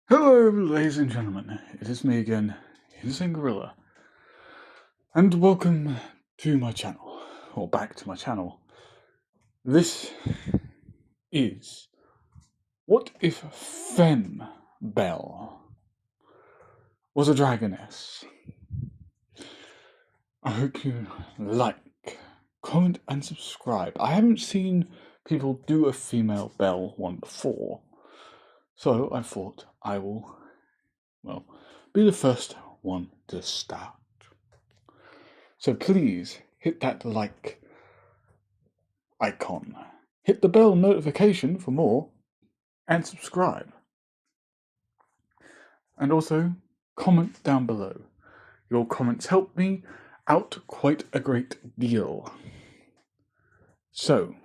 Hello, ladies and gentlemen. It is me again, Insane Gorilla, and welcome to my channel, or back to my channel. This is What If Femme Belle Was a Dragoness? I hope you like, comment, and subscribe. I haven't seen people do a female Belle one before, so I thought I will, be the first one to start. So please hit that like icon, hit the bell notification for more, and subscribe. And also comment down below. Your comments help me out quite a great deal. So,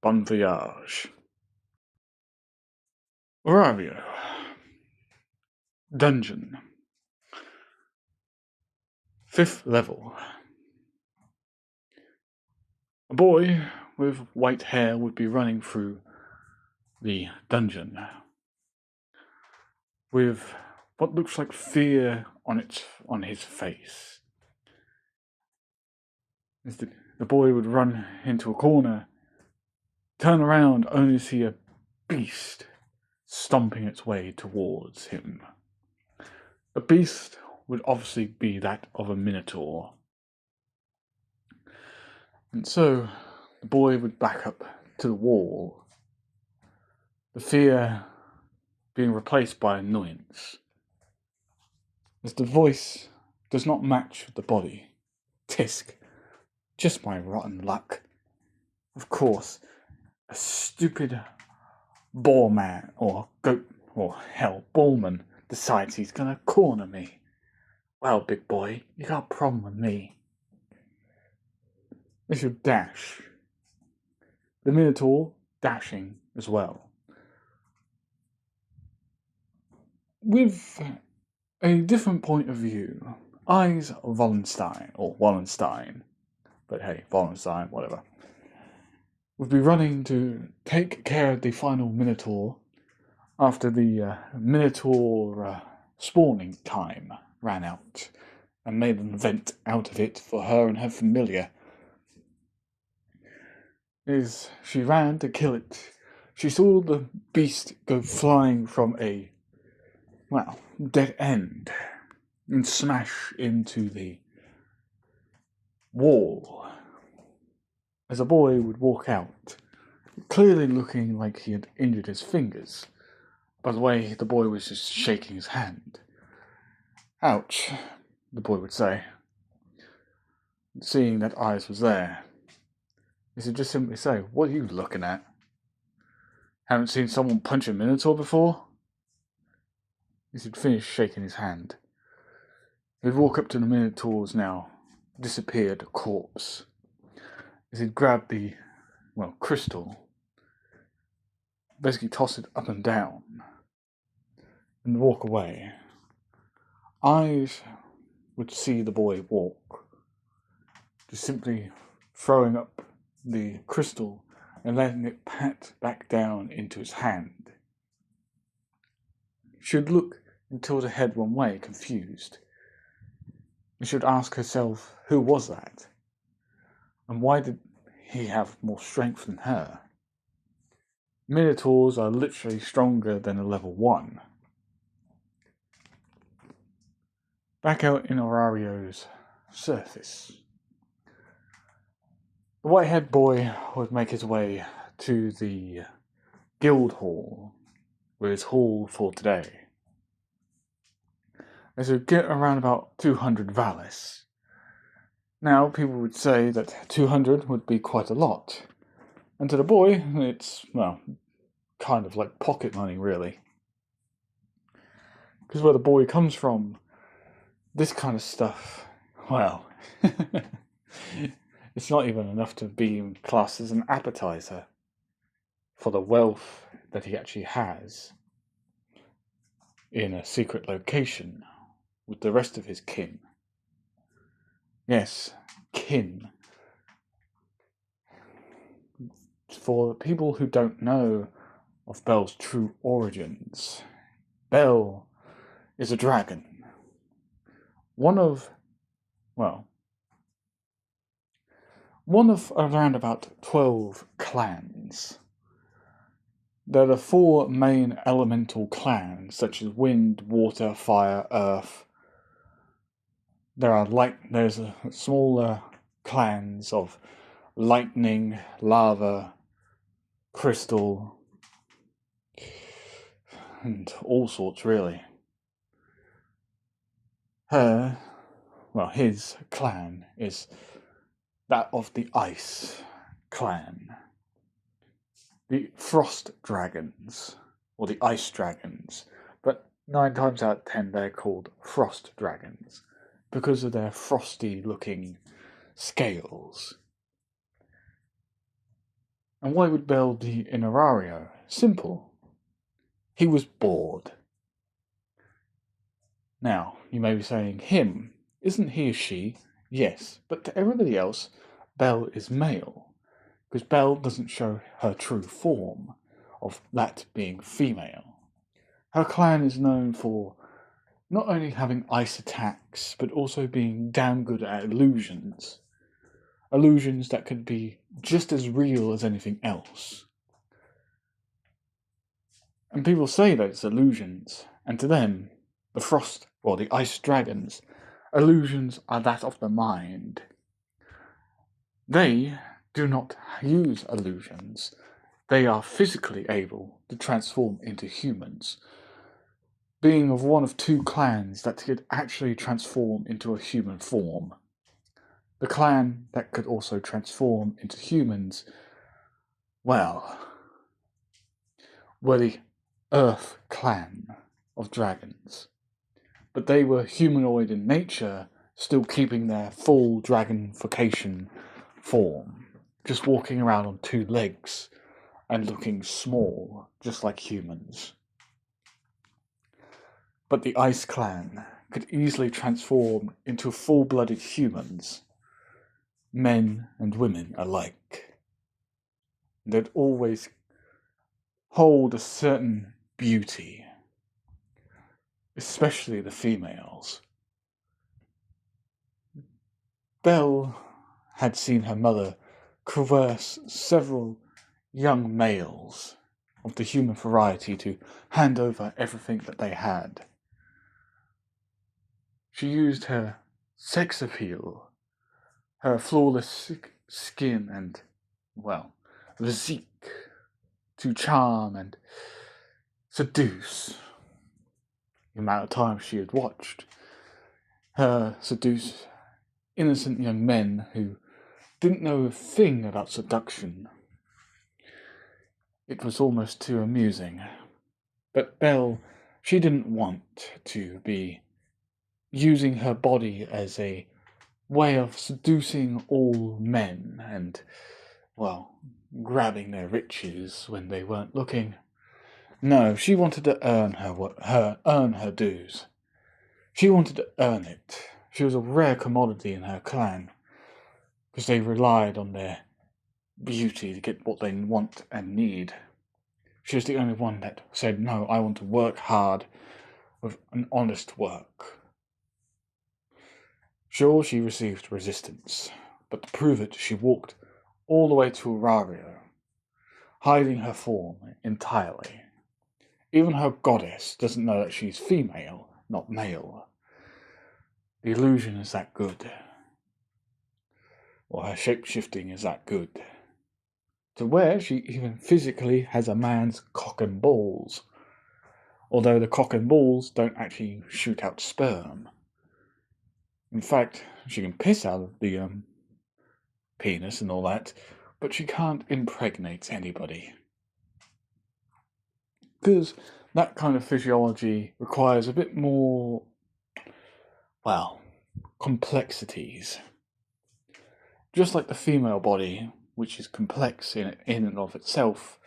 bon voyage. Orario. Dungeon. 5th level. A boy with white hair would be running through the dungeon with what looks like fear on his face. As the boy would run into a corner, turn around only to see a beast stomping its way towards him. The beast would obviously be that of a minotaur. And so the boy would back up to the wall, the fear being replaced by annoyance, as the voice does not match the body. Tisk, just my rotten luck. Of course, a stupid boar man, or goat, or hell, bullman decides he's gonna corner me. Well, big boy, you got a problem with me. They should dash. The Minotaur dashing as well. With a different point of view, eyes Wallenstein, or Wallenstein, but hey, Wallenstein, whatever, would be running to take care of the final Minotaur after the Minotaur spawning time ran out and made an event out of it for her and her familiar. As she ran to kill it, she saw the beast go flying from a, dead end and smash into the wall. As a boy would walk out, clearly looking like he had injured his fingers. By the way, the boy was just shaking his hand. Ouch, the boy would say. Seeing that eyes was there, he would just simply say, "What are you looking at? Haven't seen someone punch a minotaur before?" He would finish shaking his hand. He'd walk up to the minotaur's now disappeared corpse. He'd grab the, crystal, basically toss it up and down, and walk away. Eyes would see the boy walk, just simply throwing up the crystal and letting it pat back down into his hand. She would look and tilt her head one way, confused. And she would ask herself, who was that? And why did he have more strength than her? Minotaurs are literally stronger than a level 1. Back out in Orario's surface, the white-haired boy would make his way to the guild hall, with his haul for today. As he'd get around about 200 Valis. Now, people would say that 200 would be quite a lot. And to the boy, it's, kind of like pocket money, really. Because where the boy comes from, this kind of stuff, it's not even enough to be classed as an appetizer for the wealth that he actually has in a secret location with the rest of his kin. Yes, kin. For people who don't know of Belle's true origins, Belle is a dragon. One of around about 12 clans. There are 4 main elemental clans, such as wind, water, fire, earth. There's smaller clans of lightning, lava, crystal, and all sorts, really. His clan is that of the Ice clan. The Frost Dragons, or the Ice Dragons, but 9 times out of 10 they're called Frost Dragons because of their frosty looking scales. And why would Belle be in Arario? Simple. He was bored. Now, you may be saying, him, isn't he a she? Yes, but to everybody else, Belle is male, because Belle doesn't show her true form of that being female. Her clan is known for not only having ice attacks, but also being damn good at illusions. Illusions that could be just as real as anything else. And people say that it's illusions, and to them, the Frost or the Ice Dragons, illusions are that of the mind. They do not use illusions. They are physically able to transform into humans, being of one of 2 clans that could actually transform into a human form. The clan that could also transform into humans, were the Earth clan of dragons. But they were humanoid in nature, still keeping their full dragonification form, just walking around on 2 legs and looking small, just like humans. But the Ice clan could easily transform into full-blooded humans, men and women alike. They'd always hold a certain beauty, especially the females. Belle had seen her mother coerce several young males of the human variety to hand over everything that they had. She used her sex appeal, her flawless skin and, physique to charm and seduce. The amount of time she had watched her seduce innocent young men who didn't know a thing about seduction. It was almost too amusing. But Belle, she didn't want to be using her body as a way of seducing all men and, grabbing their riches when they weren't looking. No, she wanted to earn her dues. She wanted to earn it. She was a rare commodity in her clan, because they relied on their beauty to get what they want and need. She was the only one that said, no, I want to work hard with an honest work. Sure, she received resistance, but to prove it, she walked all the way to Arario, hiding her form entirely. Even her goddess doesn't know that she's female, not male. The illusion is that good. Or her shape-shifting is that good. To where she even physically has a man's cock and balls. Although the cock and balls don't actually shoot out sperm. In fact, she can piss out of the penis and all that, but she can't impregnate anybody. Because that kind of physiology requires a bit more, complexities. Just like the female body, which is complex in and of itself,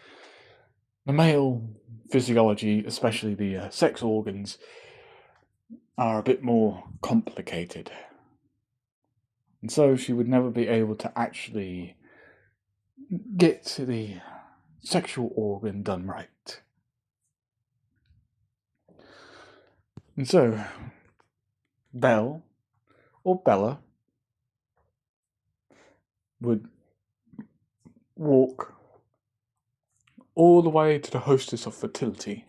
the male physiology, especially the sex organs, are a bit more complicated. And so she would never be able to actually get the sexual organ done right. And so, Belle, or Bella, would walk all the way to the hostess of fertility.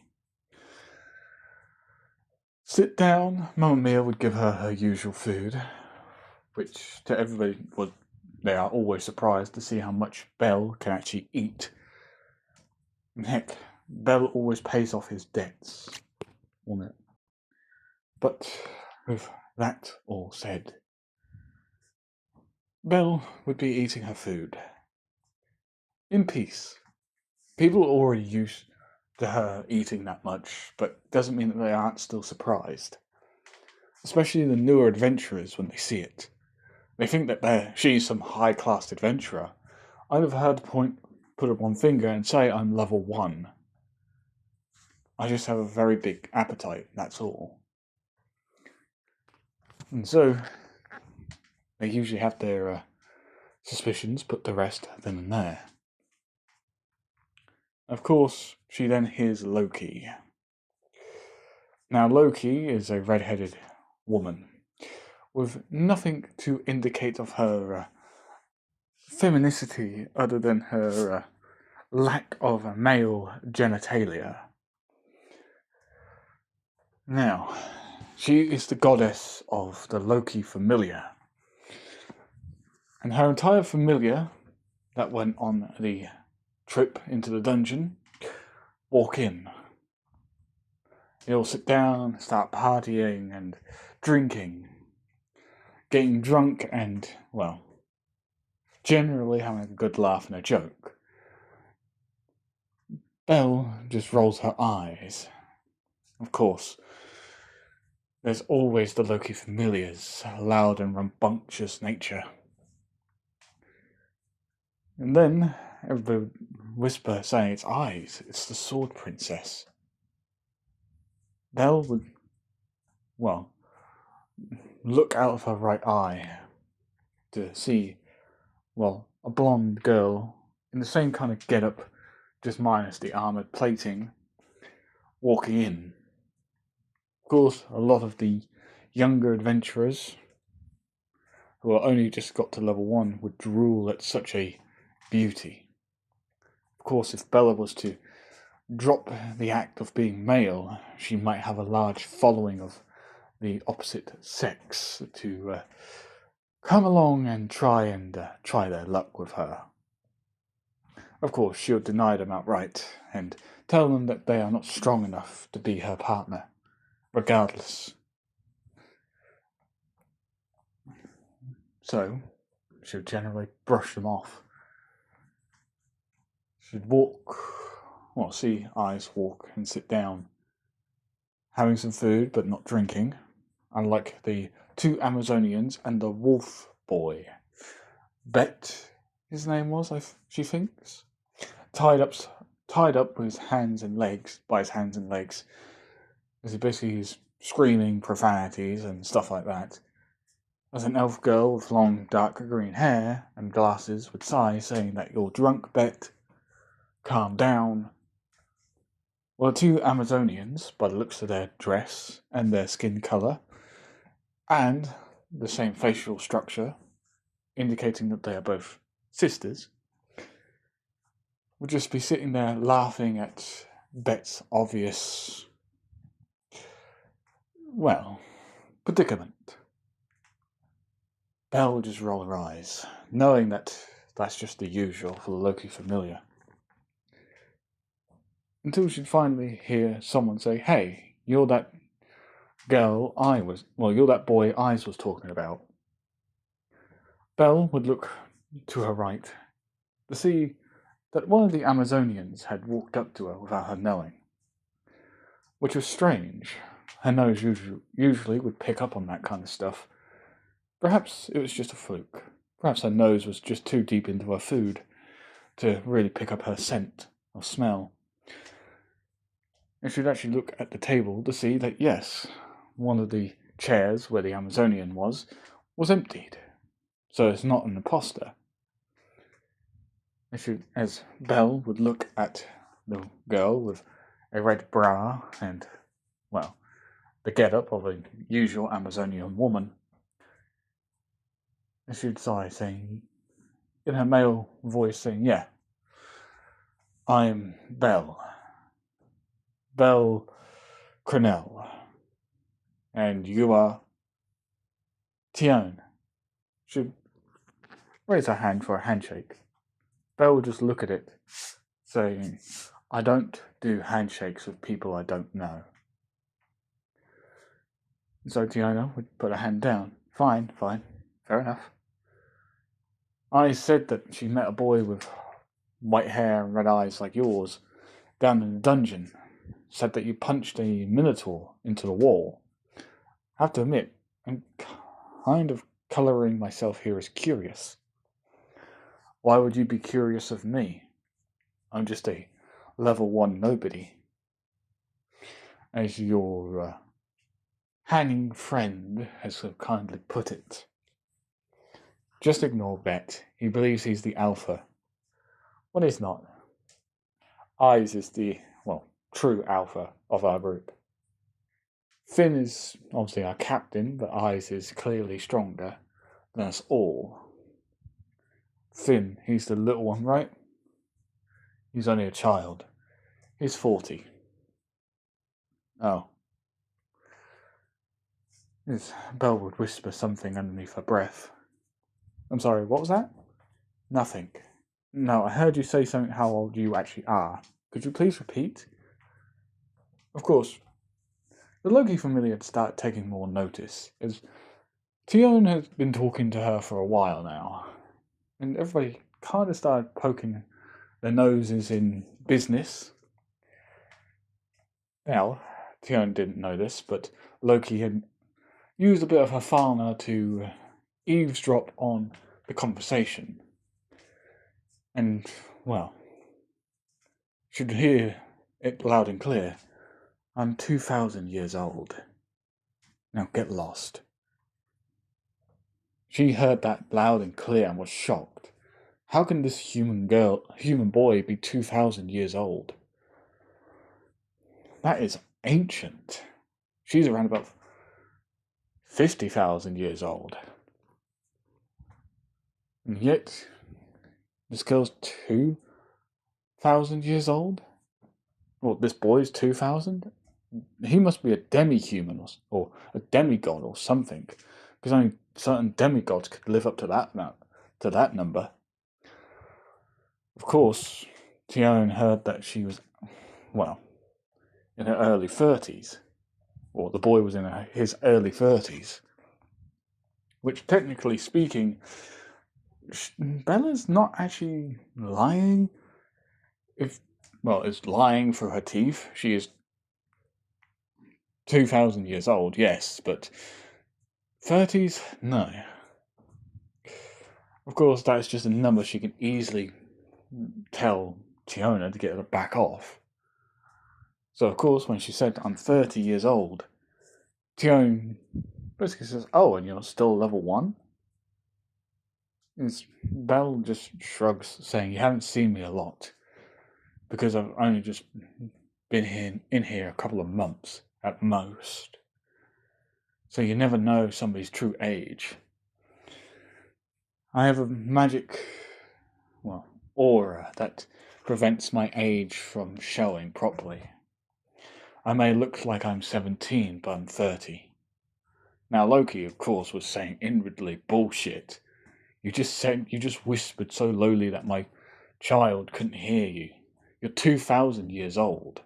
Sit down, Mamma Mia would give her her usual food, which to everybody they are always surprised to see how much Belle can actually eat. And heck, Belle always pays off his debts on it. But with that all said, Belle would be eating her food in peace. People are already used to her eating that much, but doesn't mean that they aren't still surprised. Especially the newer adventurers when they see it. They think that she's some high-class adventurer. I never heard put up one finger and say I'm level 1. I just have a very big appetite, that's all. And so, they usually have their suspicions put to rest then and there. Of course, she then hears Loki. Now, Loki is a red-headed woman with nothing to indicate of her femininity other than her lack of male genitalia. Now, she is the goddess of the Loki familiar. And her entire familiar that went on the trip into the dungeon walk in. They all sit down, start partying and drinking, getting drunk and, well, generally having a good laugh and a joke. Belle just rolls her eyes. Of course, there's always the Loki familiar's loud and rambunctious nature. And then everybody would whisper, saying it's eyes, it's the sword princess. Belle would, well, look out of her right eye to see, well, a blonde girl in the same kind of getup, just minus the armoured plating, walking in. Of course, a lot of the younger adventurers who are only just got to level 1 would drool at such a beauty. Of course, if Bella was to drop the act of being male, she might have a large following of the opposite sex to come along and try their luck with her. Of course, she'll deny them outright and tell them that they are not strong enough to be her partner, regardless. So, she'll generally brush them off. She'd see eyes walk and sit down, having some food but not drinking, unlike the 2 Amazonians and the wolf boy. Bet, his name was, she thinks, tied up with his hands and legs, as he basically is screaming profanities and stuff like that. As an elf girl with long dark green hair and glasses would sigh, saying that you're drunk, Bet. Calm down. Well, the 2 Amazonians, by the looks of their dress and their skin colour, and the same facial structure, indicating that they are both sisters, would just be sitting there laughing at Bet's obvious, predicament. Belle would just roll her eyes, knowing that that's just the usual for the Loki familiar. Until she'd finally hear someone say, "Hey, you're that you're that boy Eyes was talking about." Belle would look to her right to see that one of the Amazonians had walked up to her without her knowing, which was strange. Her nose usually would pick up on that kind of stuff. Perhaps it was just a fluke. Perhaps her nose was just too deep into her food to really pick up her scent or smell. And she'd actually look at the table to see that, yes, one of the chairs where the Amazonian was emptied. So it's not an imposter. As Belle would look at the girl with a red bra and, the get-up of a usual Amazonian woman. And she'd sigh, saying, in her male voice, saying, "Yeah, I'm Belle Crenell, and you are Tione." She'd raise her hand for a handshake. Belle would just look at it, saying, "I don't do handshakes with people I don't know." So Tiona would put her hand down. Fine, fair enough. I said that she met a boy with white hair and red eyes like yours down in the dungeon. Said that you punched a minotaur into the wall. I have to admit, I'm kind of colouring myself here as curious. Why would you be curious of me? I'm just a level 1 nobody. As your hanging friend has so kindly put it. Just ignore Bet. He believes he's the alpha. Well, he's not. Eyes is the, true alpha of our group. Finn is obviously our captain, but Eyes is clearly stronger than us all. Finn, he's the little one, right? He's only a child. He's 40. Oh. Belle would whisper something underneath her breath. I'm sorry, what was that? Nothing. No, I heard you say something how old you actually are. Could you please repeat? Of course. The Loki familiar had started taking more notice, as Tione has been talking to her for a while now, and everybody kind of started poking their noses in business. Now, Tione didn't know this, but Loki had used a bit of her Farna to eavesdrop on the conversation. And, should hear it loud and clear. I'm 2,000 years old. Now get lost. She heard that loud and clear and was shocked. How can this human boy be 2,000 years old? That is ancient. She's around about 50,000 years old. And yet, this girl's 2,000 years old? Well, this boy's 2,000? He must be a demi-human or a demigod or something, because only certain demigods could live up to that number. Of course, Tione heard that she was, in her early 30s, or the boy was in his early 30s, which technically speaking, Bella's not actually lying. It's lying through her teeth. She is 2,000 years old, yes, but 30s, no. Of course, that's just a number she can easily tell Tiona to get her to back off. So, of course, when she said, I'm 30 years old, Tione basically says, oh, and you're still level 1? Belle just shrugs, saying, you haven't seen me a lot, because I've only just been in here a couple of months at most. So you never know somebody's true age. I have a magic, aura that prevents my age from showing properly. I may look like I'm 17, but I'm 30. Now Loki, of course, was saying inwardly, bullshit. You just whispered so lowly that my child couldn't hear you. You're 2,000 years old.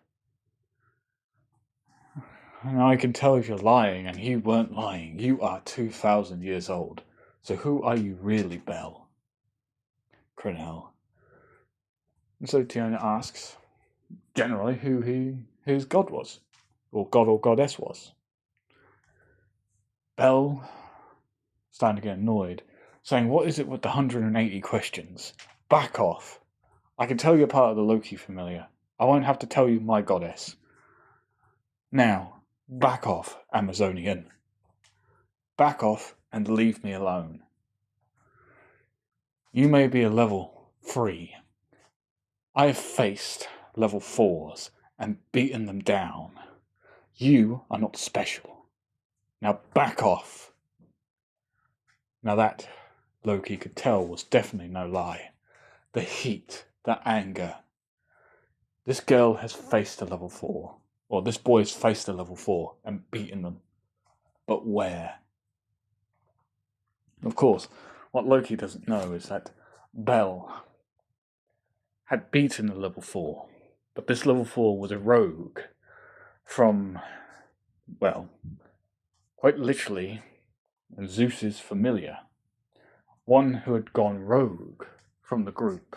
And I can tell if you're lying, and you weren't lying. You are 2,000 years old. So who are you really, Belle? Crenell. And so Tiona asks, generally, who his god was, or god or goddess was. Belle, starting to get annoyed, saying, what is it with the 180 questions? Back off. I can tell you're part of the Loki familiar. I won't have to tell you my goddess. Now, back off, Amazonian. Back off and leave me alone. You may be a level 3. I have faced level 4s and beaten them down. You are not special. Now back off. Now that, Loki could tell, was definitely no lie. The heat, the anger. This girl has faced a level 4. Or this boy has faced a level 4 and beaten them. But where? Of course, what Loki doesn't know is that Bell had beaten a level 4. But this level 4 was a rogue from, well, quite literally, Zeus's familiar. One who had gone rogue from the group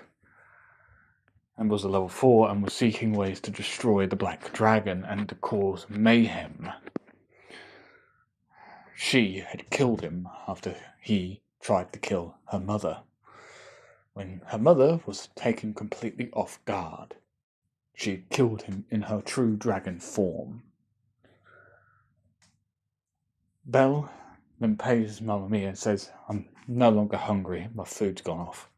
and was a level 4 and was seeking ways to destroy the Black Dragon and to cause mayhem. She had killed him after he tried to kill her mother. When her mother was taken completely off guard, she killed him in her true dragon form. Bell then pays Mamma Mia and says, "I'm no longer hungry, my food's gone off,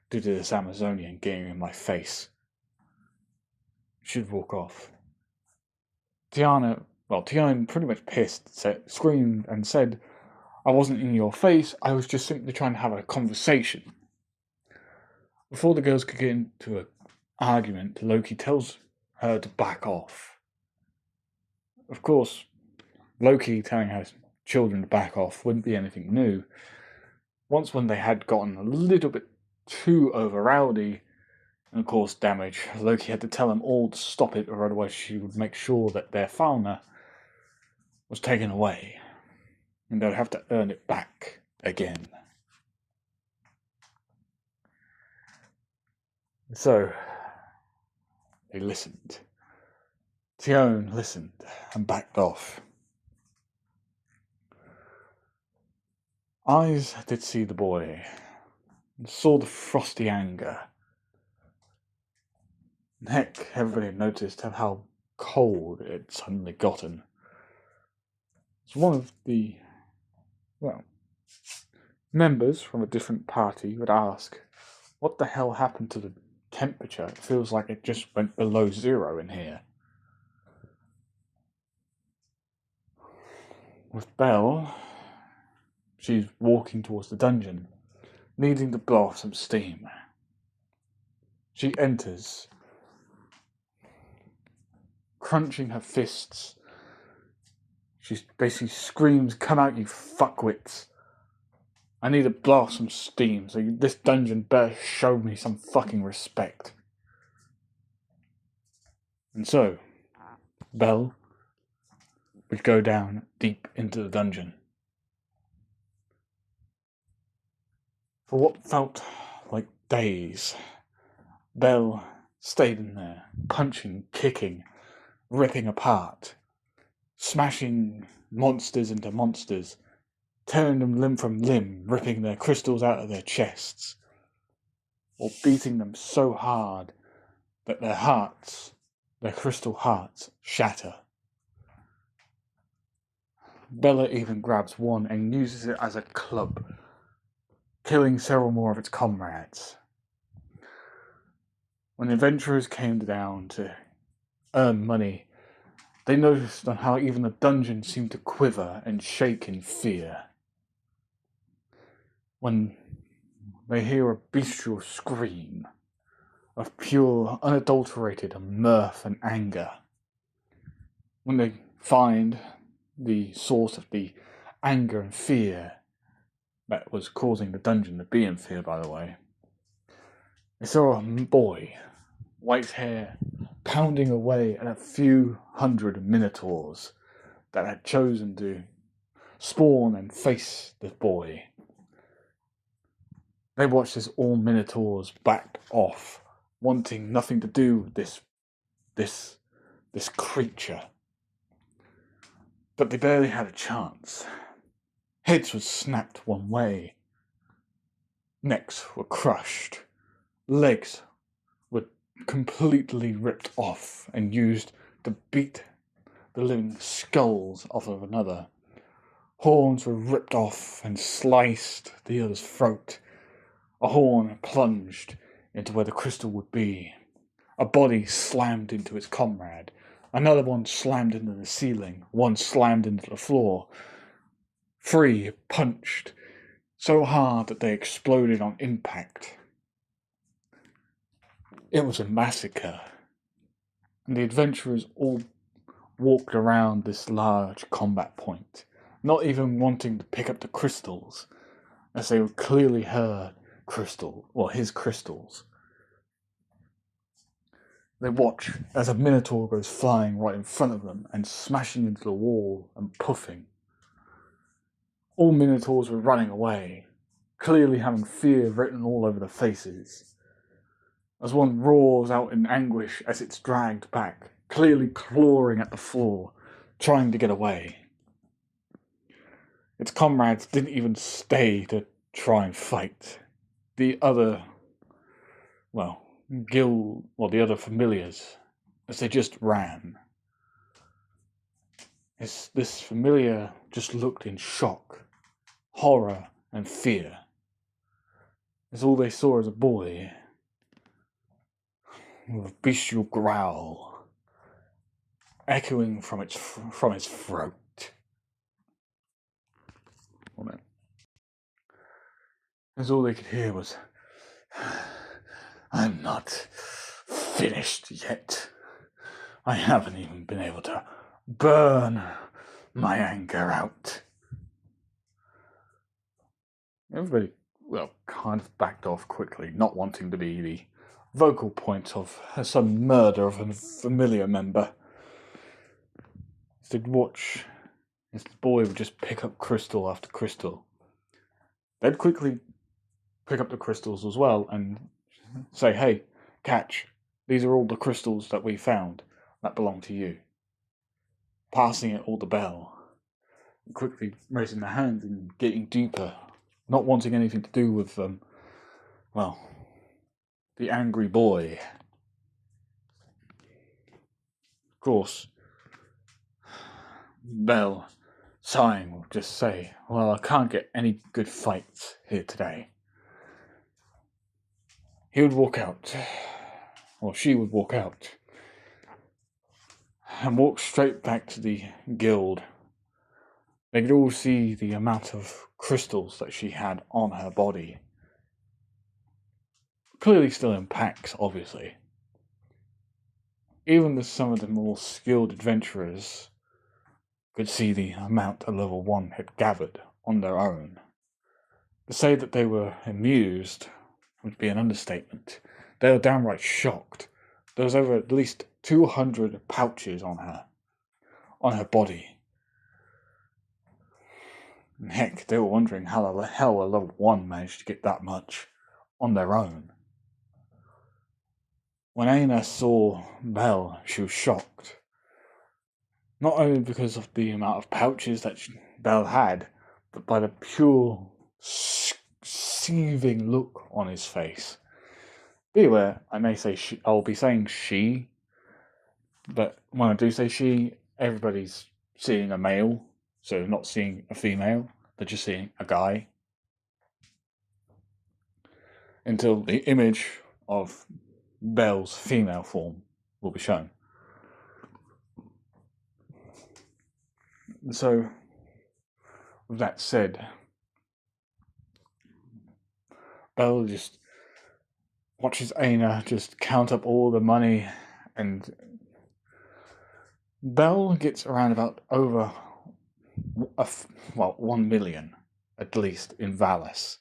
due to this Amazonian getting in my face." She'd walk off. Tiana pretty much pissed, screamed and said, "I wasn't in your face, I was just simply trying to have a conversation." Before the girls could get into an argument, Loki tells her to back off. Of course, Loki telling her children to back off wouldn't be anything new. Once when they had gotten a little bit too over rowdy and caused damage, Loki had to tell them all to stop it, or otherwise she would make sure that their fauna was taken away, and they'd have to earn it back again. So, they listened. Tion listened and backed off. Eyes did see the boy, and saw the frosty anger. Heck, everybody had noticed how cold it had suddenly gotten. It's one of the, members from a different party would ask, "What the hell happened to the temperature? It feels like it just went below 0 in here." With Belle, she's walking towards the dungeon, needing to blow off some steam. She enters, crunching her fists. She basically screams, "Come out, you fuckwits. I need to blow off some steam, so this dungeon better show me some fucking respect." And so, Belle would go down deep into the dungeon. For what felt like days, Belle stayed in there, punching, kicking, ripping apart, smashing monsters into monsters, tearing them limb from limb, ripping their crystals out of their chests, or beating them so hard that their crystal hearts, shatter. Bella even grabs one and uses it as a club, killing several more of its comrades. When adventurers came down to earn money, they noticed on how even the dungeon seemed to quiver and shake in fear. When they hear a bestial scream of pure, unadulterated mirth and anger. When they find the source of the anger and fear that was causing the dungeon to be in fear, by the way, they saw a boy, white hair, pounding away at a few hundred minotaurs that had chosen to spawn and face the boy. They watched as all minotaurs backed off, wanting nothing to do with this creature. But they barely had a chance. Heads were snapped one way, necks were crushed, legs were completely ripped off and used to beat the living skulls off of another. Horns were ripped off and sliced the other's throat. A horn plunged into where the crystal would be. A body slammed into its comrade. Another one slammed into the ceiling. One slammed into the floor. 3 punched so hard that they exploded on impact. It was a massacre. And the adventurers all walked around this large combat point, not even wanting to pick up the crystals, as they were clearly his crystals. They watch as a minotaur goes flying right in front of them and smashing into the wall and puffing. All minotaurs were running away, clearly having fear written all over their faces. As one roars out in anguish as it's dragged back, clearly clawing at the floor, trying to get away. Its comrades didn't even stay to try and fight. The other familiars, as they just ran. This familiar just looked in shock, horror, and fear. As all they saw as a boy, with a bestial growl, echoing from its throat. As all they could hear was, "I'm not finished yet. I haven't even been able to burn my anger out." Everybody, kind of backed off quickly, not wanting to be the vocal point of some murder of a familiar member. As they'd watch as the boy would just pick up crystal after crystal. They'd quickly pick up the crystals as well and say, "Hey, catch, these are all the crystals that we found that belong to you." Passing it all to Belle, quickly raising their hands and getting deeper, not wanting anything to do with, the angry boy. Of course, Belle, sighing, will just say, "Well, I can't get any good fights here today." He would walk out, or she would walk out, and walk straight back to the guild. They could all see the amount of crystals that she had on her body. Clearly still in packs, obviously. Even some of the more skilled adventurers could see the amount a level 1 had gathered on their own. To say that they were amused would be an understatement. They were downright shocked. There was over at least 200 pouches on her body. And heck, they were wondering how the hell a level 1 managed to get that much on their own. When Aina saw Belle, she was shocked. Not only because of the amount of pouches that Belle had, but by the pure, seething look on his face. Be aware, I may say I'll be saying she, but when I do say she, everybody's seeing a male, so not seeing a female, they're just seeing a guy. Until the image of Belle's female form will be shown. So, with that said, Belle just watches Aina just count up all the money, and Belle gets around about over 1 million, at least, in Valis.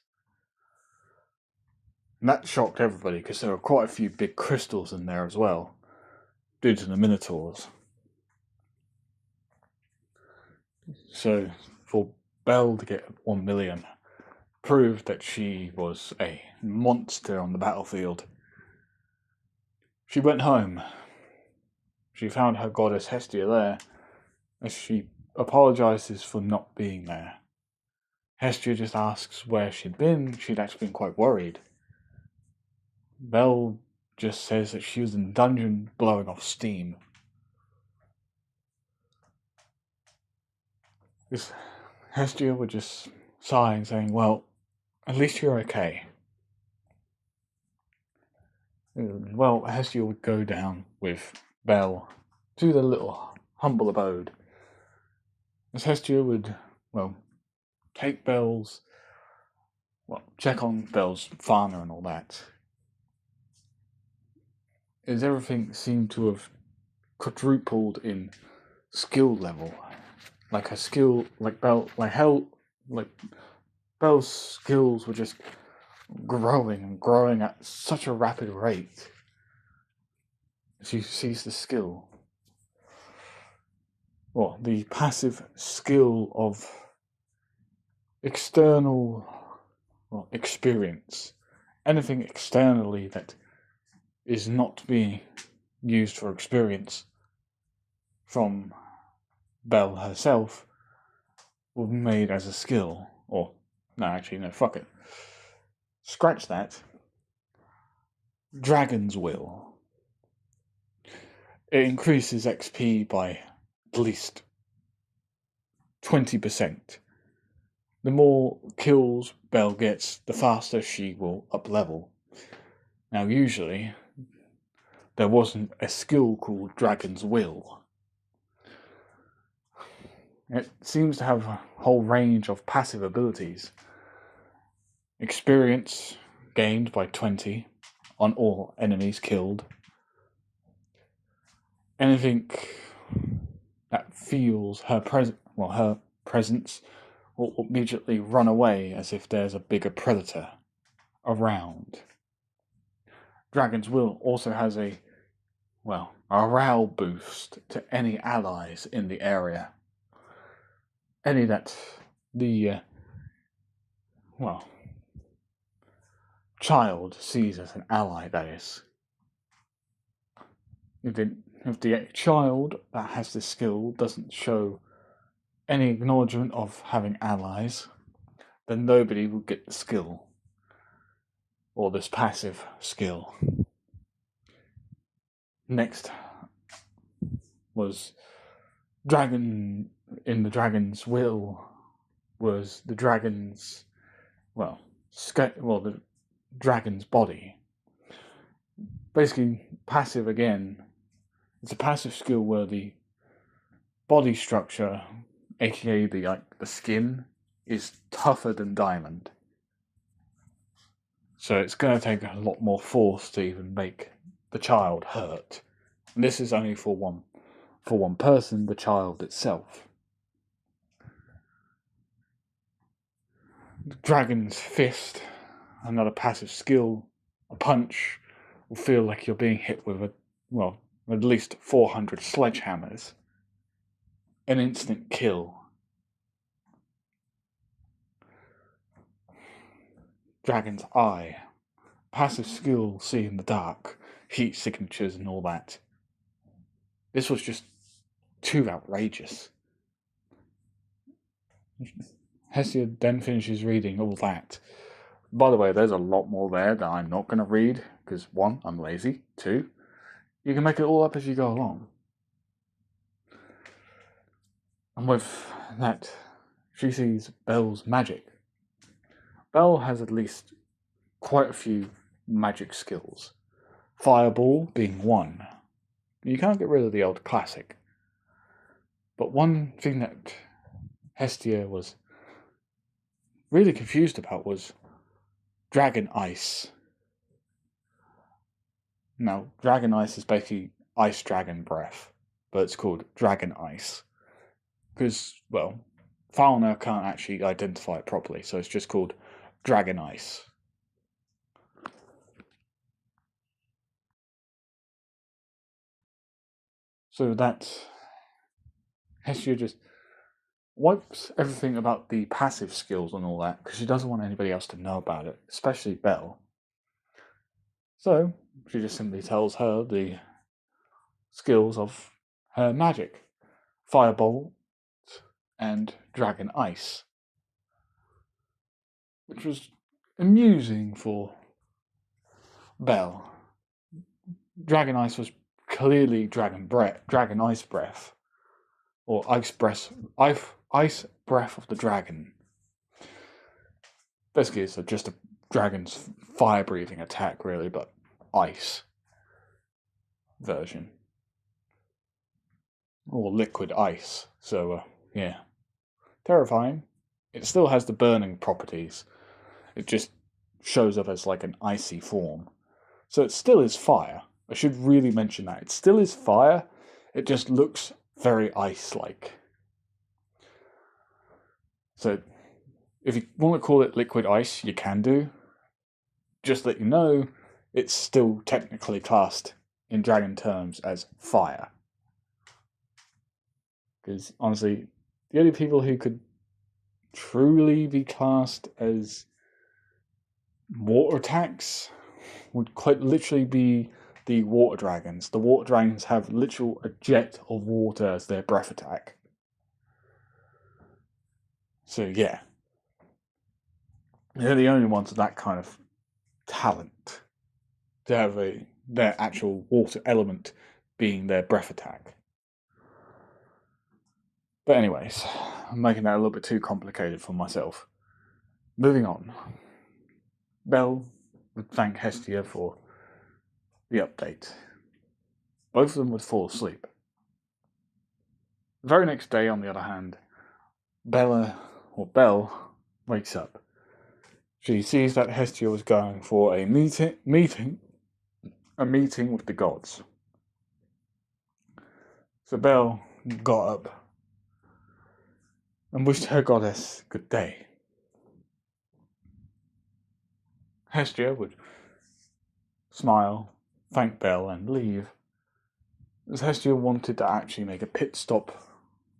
And that shocked everybody, because there were quite a few big crystals in there as well, due to the Minotaurs. So, for Belle to get 1 million proved that she was a monster on the battlefield. She went home. She found her goddess Hestia there, as she apologizes for not being there. Hestia just asks where she'd been. She'd actually been quite worried. Belle just says that she was in the dungeon blowing off steam. Hestia would just sigh and saying, "Well, at least you're okay." Well, Hestia would go down with Belle to their little humble abode, as Hestia would, take Belle's, check on Belle's father and all that, as everything seemed to have quadrupled in skill level. Like her skill, Belle's skills were just growing and growing at such a rapid rate. She sees the skill. The passive skill of external experience. Anything externally that is not being used for experience from Belle herself will be made as a skill. Fuck it. Scratch that. Dragon's Will. It increases XP by at least 20%. The more kills Belle gets, the faster she will up-level. Now, usually, there wasn't a skill called Dragon's Will. It seems to have a whole range of passive abilities. Experience gained by 20 on all enemies killed. Anything that feels her presence will immediately run away as if there's a bigger predator around. Dragon's Will also has a morale boost to any allies in the area. Any that the child sees as an ally, that is. If the child that has this skill doesn't show any acknowledgement of having allies, then nobody will get the skill. Or this passive skill. Next was in the Dragon's Will was the dragon's the dragon's body. Basically, passive again. It's a passive skill where the body structure, aka the skin, is tougher than diamond. So it's going to take a lot more force to even make the child hurt. And this is only for one person, the child itself. The Dragon's Fist, another passive skill, a punch will feel like you're being hit with at least 400 sledgehammers. An instant kill. Dragon's Eye, passive skill, see in the dark, heat signatures and all that. This was just too outrageous. Hestia then finishes reading all that. By the way, there's a lot more there that I'm not going to read, because 1, I'm lazy, 2, you can make it all up as you go along. And with that, she sees Belle's magic. Belle has at least quite a few magic skills. Fireball being one. You can't get rid of the old classic. But one thing that Hestia was really confused about was Dragon Ice. Now, Dragon Ice is basically Ice Dragon Breath, but it's called Dragon Ice. Because, Fauna can't actually identify it properly, so it's just called Dragon Ice. So that Hestia just wipes everything about the passive skills and all that, because she doesn't want anybody else to know about it, especially Belle. So she just simply tells her the skills of her magic. Fireball and Dragon Ice. Which was amusing for Belle. Dragon Ice was clearly Dragon Ice Breath. Or Ice Breath of the Dragon. Basically, it's just a dragon's fire-breathing attack, really, but ice version. or liquid ice. So, yeah. Terrifying. It still has the burning properties. It just shows up as like an icy form. So it still is fire. I should really mention that. It still is fire. It just looks very ice-like. So if you want to call it liquid ice, you can do. Just let you know, it's still technically classed in dragon terms as fire. Because honestly, the only people who could truly be classed as water attacks would quite literally be the water dragons. The water dragons have literal a jet of water as their breath attack. So yeah, they're the only ones with that kind of talent to have their actual water element being their breath attack. But anyways, I'm making that a little bit too complicated for myself. Moving on. Belle would thank Hestia for the update. Both of them would fall asleep. The very next day, on the other hand, Belle wakes up. She sees that Hestia was going for a meeting with the gods. So Belle got up and wished her goddess good day. Hestia would smile, thank Belle, and leave, as Hestia wanted to actually make a pit stop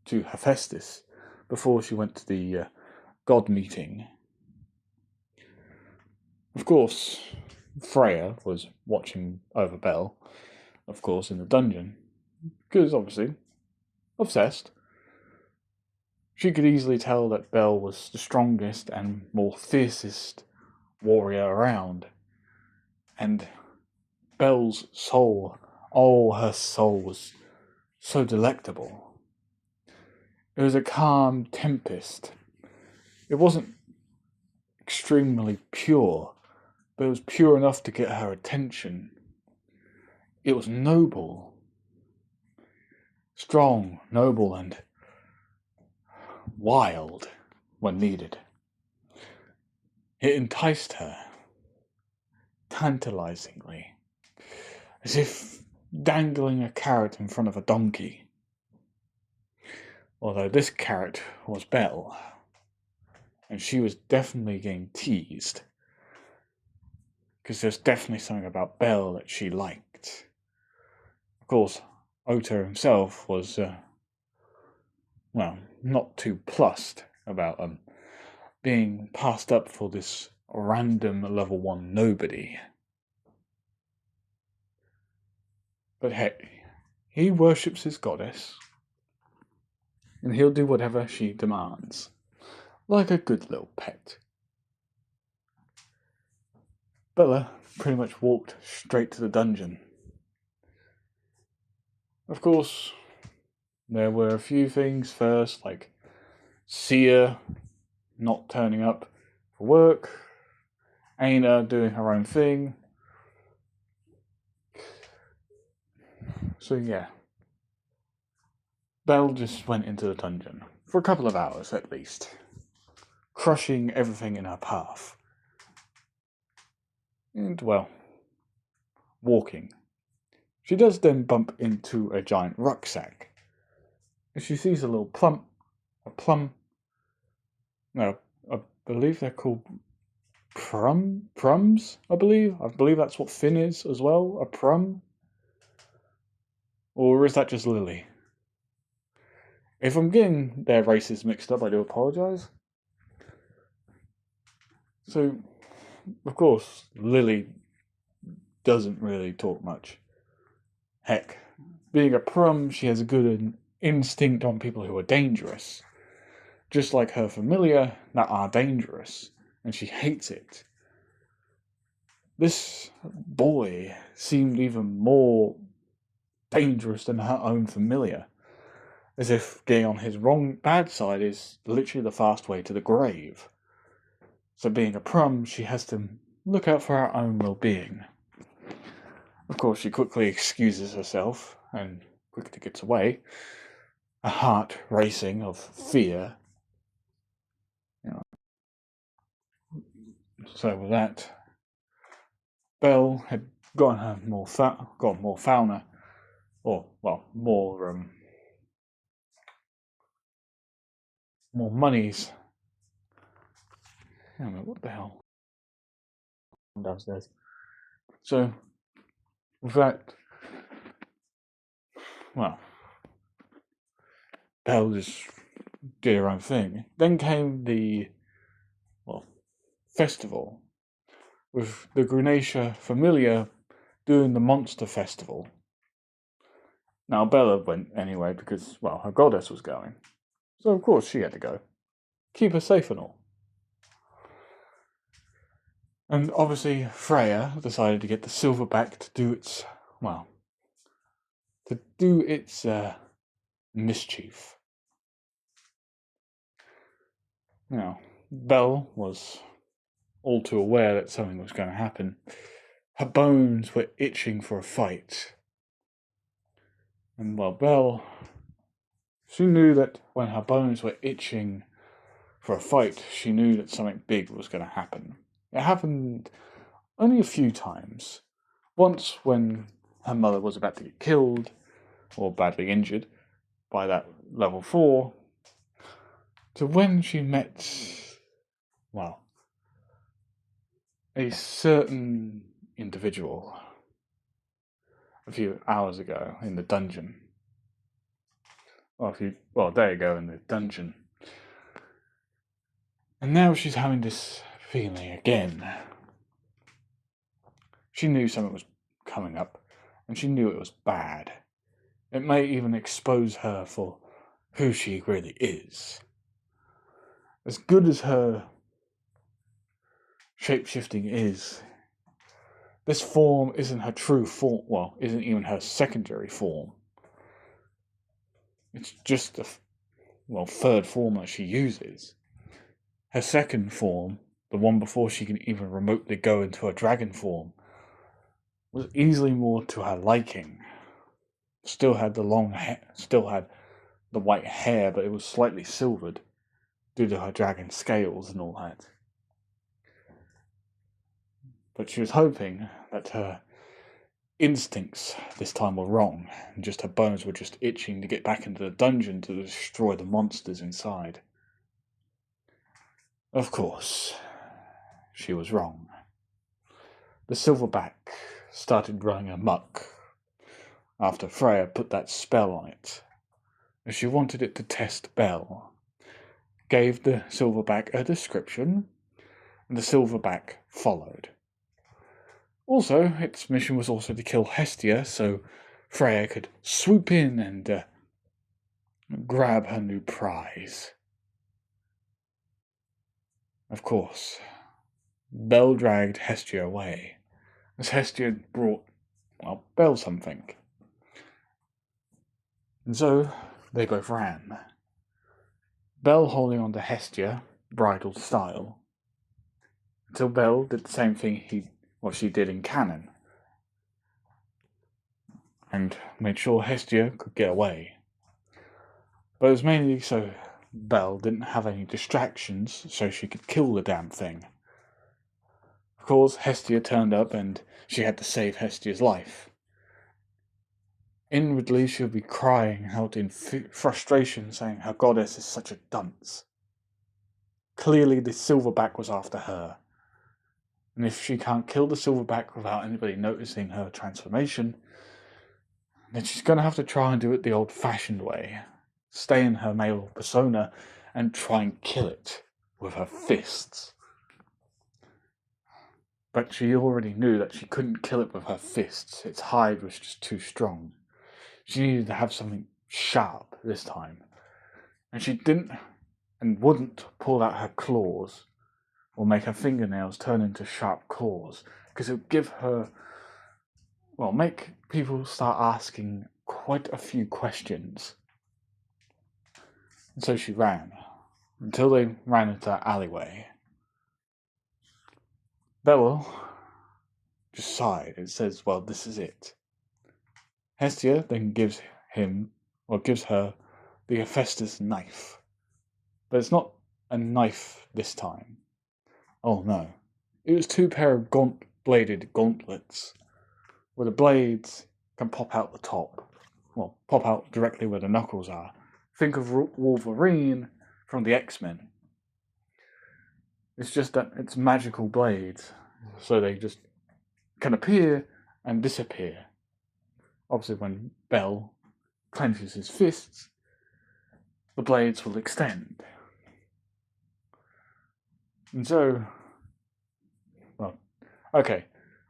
to Hephaestus before she went to the god meeting. Of course, Freya was watching over Belle, of course, in the dungeon, because obviously, obsessed. She could easily tell that Belle was the strongest and more fiercest warrior around, and Belle's soul, her soul was so delectable. It was a calm tempest. It wasn't extremely pure, but it was pure enough to get her attention. It was noble. Strong, noble, and wild when needed. It enticed her, tantalizingly, as if dangling a carrot in front of a donkey. Although this carrot was Belle, and she was definitely getting teased, because there's definitely something about Belle that she liked. Of course, Otto himself was, not too plussed about being passed up for this random level 1 nobody. But hey, he worships his goddess, and he'll do whatever she demands, like a good little pet. Bella pretty much walked straight to the dungeon. Of course, there were a few things first, like Sia not turning up for work, Aina doing her own thing. So yeah, Belle just went into the dungeon, for a couple of hours at least, crushing everything in her path. And, walking. She does then bump into a giant rucksack. And she sees a little plum. No, I believe they're called prums, I believe. I believe that's what Finn is as well, a prum. Or is that just Lily? If I'm getting their races mixed up, I do apologise. So, of course, Lily doesn't really talk much. Heck, being a prum, she has a good instinct on people who are dangerous. Just like her familiar that are dangerous, and she hates it. This boy seemed even more dangerous than her own familiar, as if getting on his bad side is literally the fast way to the grave. So being a prum, she has to look out for her own well-being. Of course, she quickly excuses herself and quickly gets away, a heart racing of fear. So with that, Belle had got more fauna, or more monies. I don't know what the hell downstairs. So with that, Belle just did her own thing. Then came the festival with the Grenacia Familia doing the monster festival. Now Bella went anyway because her goddess was going, so of course she had to go. Keep her safe and all. And obviously Freya decided to get the silverback to do its mischief. Now, Belle was all too aware that something was going to happen. Her bones were itching for a fight. And Belle, she knew that when her bones were itching for a fight, she knew that something big was going to happen. It happened only a few times. Once when her mother was about to get killed or badly injured by that level 4, to when she met, a certain individual a few hours ago in the dungeon. There you go, in the dungeon. And now she's having this feeling again. She knew something was coming up, and she knew it was bad. It may even expose her for who she really is. As good as her shapeshifting is, this form isn't her true form, isn't even her secondary form. It's just the third form that she uses. Her second form, the one before she can even remotely go into a dragon form, was easily more to her liking. Still had the long hair, still had the white hair, but it was slightly silvered due to her dragon scales and all that. But she was hoping that her instincts this time were wrong, and just her bones were just itching to get back into the dungeon to destroy the monsters inside. Of course, she was wrong. The silverback started running amok after Freya put that spell on it. And she wanted it to test Belle. Gave the silverback a description, and the silverback followed. Also, its mission was also to kill Hestia, so Freya could swoop in and grab her new prize. Of course, Belle dragged Hestia away, as Hestia brought, Belle something. And so, they both ran. Belle holding on to Hestia, bridal style, until Belle did the same thing she did in canon, and made sure Hestia could get away. But it was mainly so Belle didn't have any distractions, so she could kill the damn thing. Of course, Hestia turned up, and she had to save Hestia's life. Inwardly, she would be crying out in frustration, saying her goddess is such a dunce. Clearly, the silverback was after her. And if she can't kill the silverback without anybody noticing her transformation, then she's going to have to try and do it the old-fashioned way. Stay in her male persona and try and kill it with her fists. But she already knew that she couldn't kill it with her fists. Its hide was just too strong. She needed to have something sharp this time. And she didn't and wouldn't pull out her claws or make her fingernails turn into sharp claws, because it would give her, make people start asking quite a few questions. And so she ran, until they ran into that alleyway. Belle just sighed and says, this is it. Hestia then gives her the Hephaestus knife. But it's not a knife this time. Oh no. It was two pair of bladed gauntlets, where the blades can pop out the top. Well, pop out directly where the knuckles are. Think of Wolverine from the X-Men. It's just that it's magical blades, so they just can appear and disappear. Obviously, when Bell clenches his fists, the blades will extend. And so, well, okay.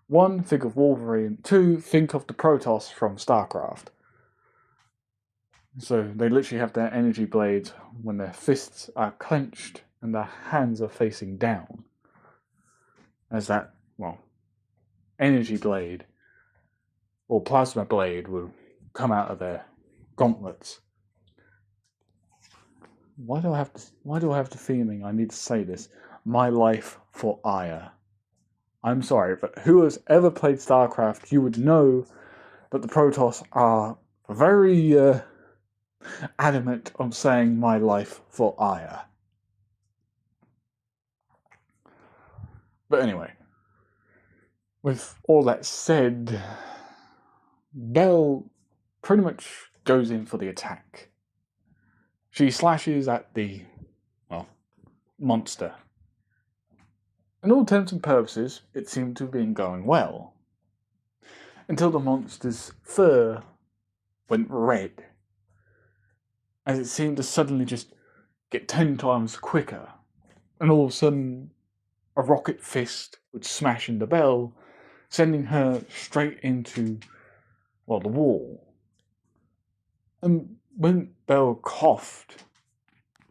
1, think of Wolverine. 2, think of the Protoss from StarCraft. So they literally have their energy blades when their fists are clenched and their hands are facing down. As that, well, energy blade or plasma blade will come out of their gauntlets. Why do I have the feeling I need to say this? My life for Aya. I'm sorry, but who has ever played StarCraft, you would know that the Protoss are very adamant on saying my life for Aya. But anyway, with all that said, Belle pretty much goes in for the attack. She slashes at the, well, monster. In all intents and purposes, it seemed to have been going well. Until the monster's fur went red. As it seemed to suddenly just get 10 times quicker. And all of a sudden, a rocket fist would smash into Belle, sending her straight into, well, the wall. And when Belle coughed,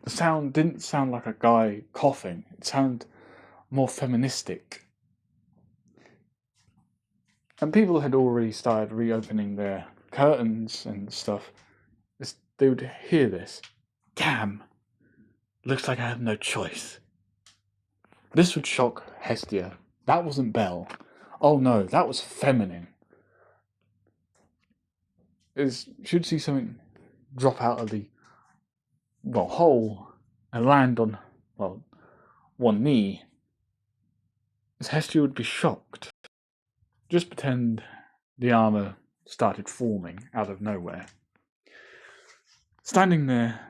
the sound didn't sound like a guy coughing. It sounded more feministic. And people had already started reopening their curtains and stuff. They would hear this. Damn! Looks like I have no choice. This would shock Hestia. That wasn't Belle. Oh no, that was feminine. Should see something drop out of the, well, hole and land on, well, one knee. As Hestia would be shocked. Just pretend the armor started forming out of nowhere. Standing there,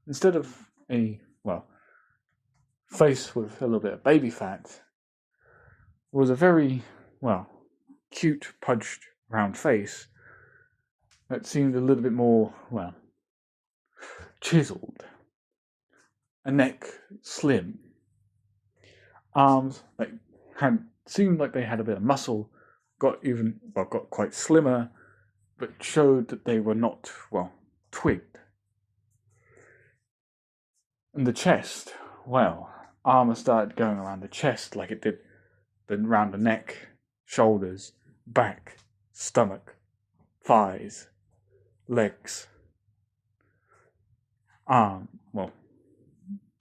instead of a, well, face with a little bit of baby fat, was a very, well, cute, pudged, round face that seemed a little bit more, well, chiseled. A neck slim. Arms that seemed like they had a bit of muscle, got quite slimmer, but showed that they were not, well, twigged. And the chest, well, armor started going around the chest like it did then around the neck, shoulders, back, stomach, thighs, legs,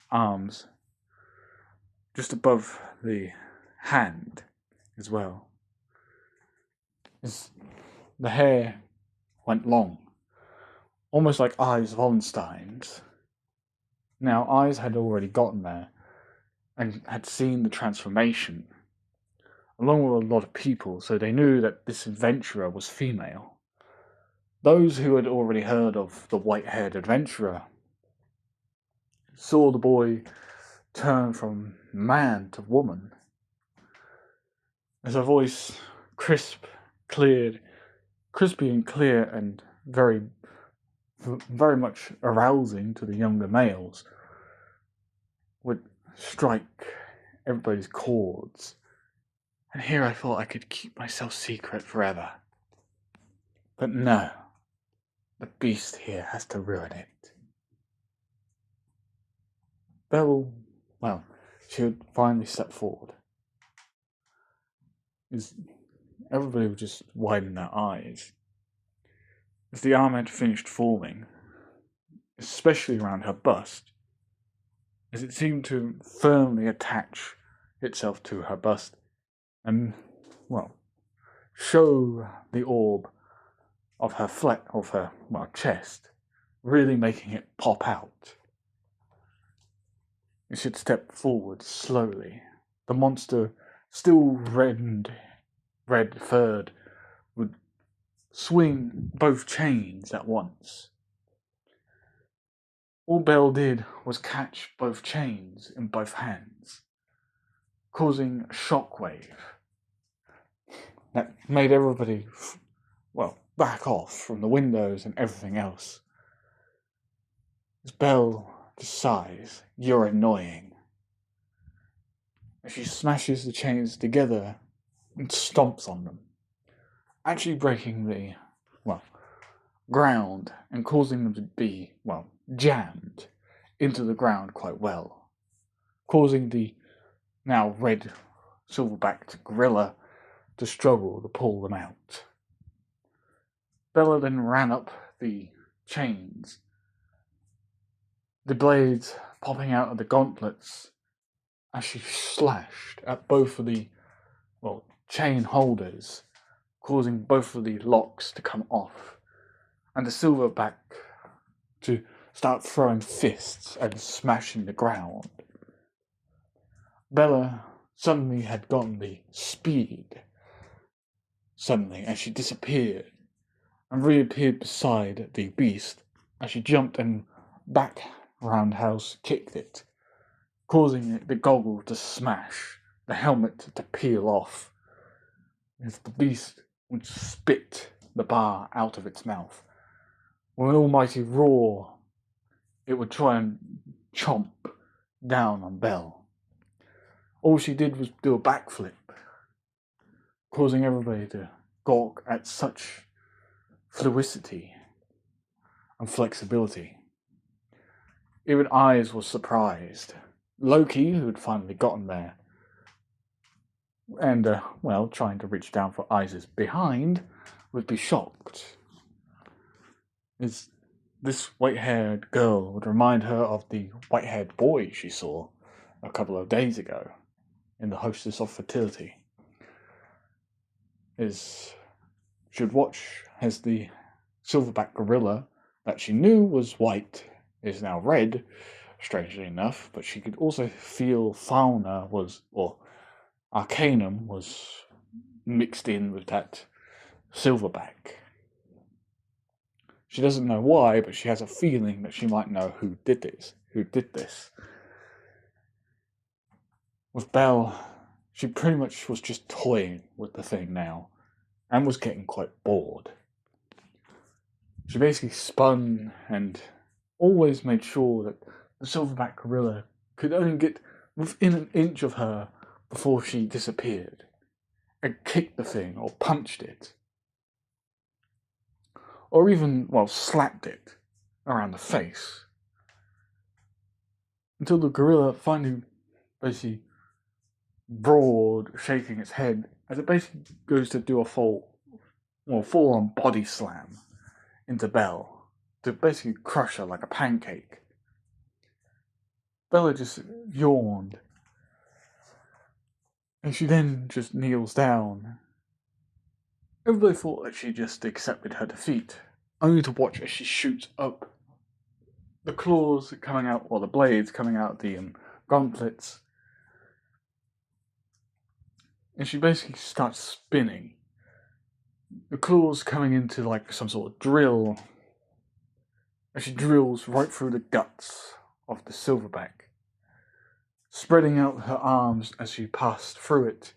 arms, just above the hand as well. The hair went long, almost like Eyes Wallenstein's. Now, Eyes had already gotten there and had seen the transformation, along with a lot of people, so they knew that this adventurer was female. Those who had already heard of the white-haired adventurer saw the boy turn from man to woman. As her voice crispy and clear and very, very much arousing to the younger males, would strike everybody's chords. And here I thought I could keep myself secret forever. But no, the beast here has to ruin it. Belle, well, she would finally step forward. Everybody would just widen their eyes. As the arm had finished forming, especially around her bust, as it seemed to firmly attach itself to her bust and, well, show the orb of her chest, really making it pop out. You should step forward slowly. The monster, still red-furred, would swing both chains at once. All Belle did was catch both chains in both hands, causing a shockwave that made everybody, back off from the windows and everything else. As Belle just sighs, "You're annoying." As she smashes the chains together and stomps on them, actually breaking the, ground and causing them to be, jammed into the ground quite well, causing the now red silverbacked gorilla to struggle to pull them out. Bella then ran up the chains, the blades popping out of the gauntlets as she slashed at both of the, chain holders, causing both of the locks to come off, and the silverback to start throwing fists and smashing the ground. Bella suddenly had gotten the speed, as she disappeared and reappeared beside the beast as she jumped and back roundhouse kicked it, causing the goggle to smash, the helmet to peel off, as the beast would spit the bar out of its mouth. With an almighty roar, it would try and chomp down on Belle. All she did was do a backflip, causing everybody to gawk at such fluidity and flexibility. Even Eyes was surprised. Loki, who had finally gotten there, and, trying to reach down for Eyes' behind, would be shocked. This white-haired girl would remind her of the white-haired boy she saw a couple of days ago in the Hostess of Fertility. She'd watch as the silverback gorilla that she knew was white is now red, strangely enough, but she could also feel fauna arcanum was mixed in with that silverback. She doesn't know why, but she has a feeling that she might know who did this. With Belle, she pretty much was just toying with the thing now, and was getting quite bored. She basically spun and always made sure that the silverback gorilla could only get within an inch of her before she disappeared, and kicked the thing or punched it, or even, slapped it around the face, until the gorilla finally basically broad, shaking its head as it basically goes to do a full-on body slam into Belle to basically crush her like a pancake. Bella just yawned, and she then just kneels down. Everybody thought that she just accepted her defeat, only to watch as she shoots up, the claws coming out, or the blades coming out the gauntlets, and she basically starts spinning. The claws coming into like some sort of drill, and she drills right through the guts of the silverback, spreading out her arms as she passed through it,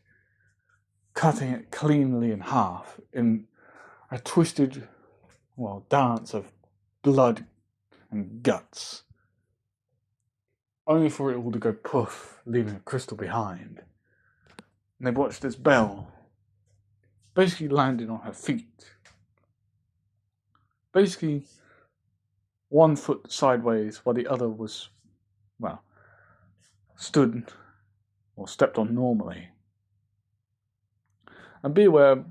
cutting it cleanly in half in a twisted, dance of blood and guts, only for it all to go poof, leaving a crystal behind. And they watched as Belle basically landed on her feet, basically one foot sideways while the other was, stood or stepped on normally. And be aware,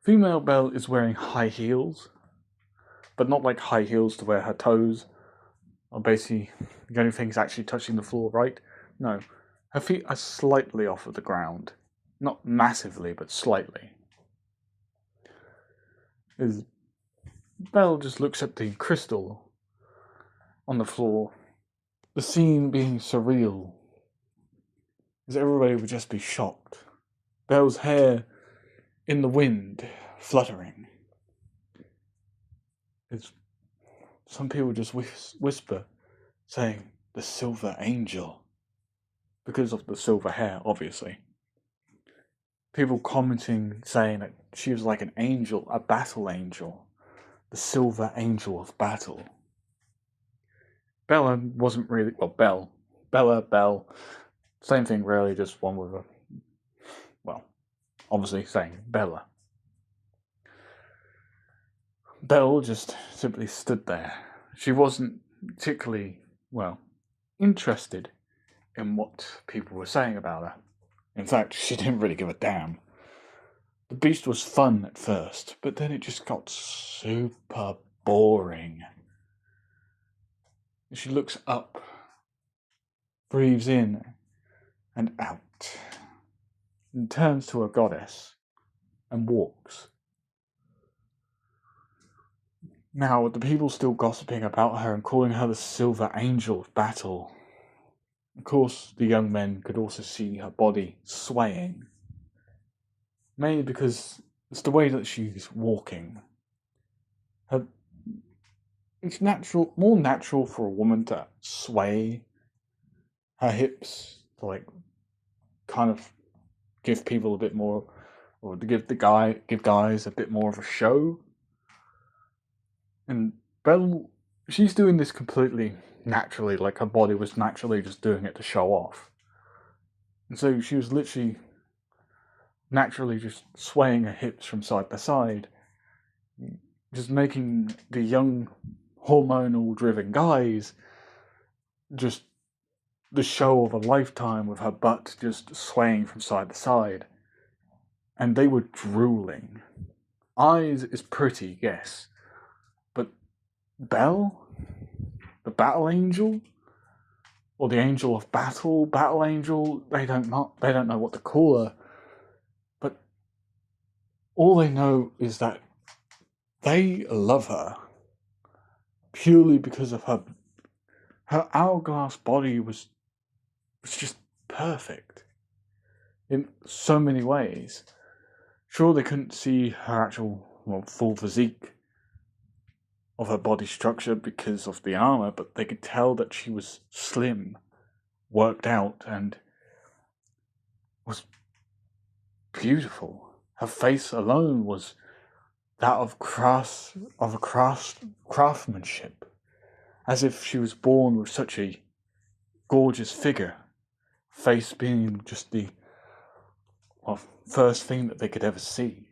female Belle is wearing high heels, but not like high heels to where her toes are basically the only things actually touching the floor, right? No, her feet are slightly off of the ground. Not massively, but slightly. Belle just looks at the crystal on the floor, the scene being surreal, as everybody would just be shocked. Belle's hair in the wind, fluttering. Some people just whisper, saying, the silver angel. Because of the silver hair, obviously. People commenting, saying that she was like an angel, a battle angel. The silver angel of battle. Bella wasn't really, Belle, same thing really, just one with a, obviously saying Bella. Belle just simply stood there. She wasn't particularly, interested in what people were saying about her. In fact, she didn't really give a damn. The beast was fun at first, but then it just got super boring. She looks up, breathes in and out, and turns to a goddess and walks. Now, with the people still gossiping about her and calling her the Silver Angel of Battle, of course, the young men could also see her body swaying. Mainly because it's the way that she's walking. It's more natural for a woman to sway her hips to kind of give people a bit more, or to give guys a bit more of a show. And Belle, she's doing this completely naturally, like her body was naturally just doing it to show off. And so she was literally naturally just swaying her hips from side to side, just making the young hormonal driven guys just the show of a lifetime with her butt just swaying from side to side. And they were drooling. Eyes is pretty, yes. But Belle? The battle angel? Or the angel of battle angel, they don't know what to call her. But all they know is that they love her purely because of her hourglass body was just perfect in so many ways. Sure, they couldn't see her actual full physique of her body structure because of the armor, but they could tell that she was slim, worked out, and was beautiful. Her face alone was that of craftsmanship, as if she was born with such a gorgeous figure, face being just the first thing that they could ever see.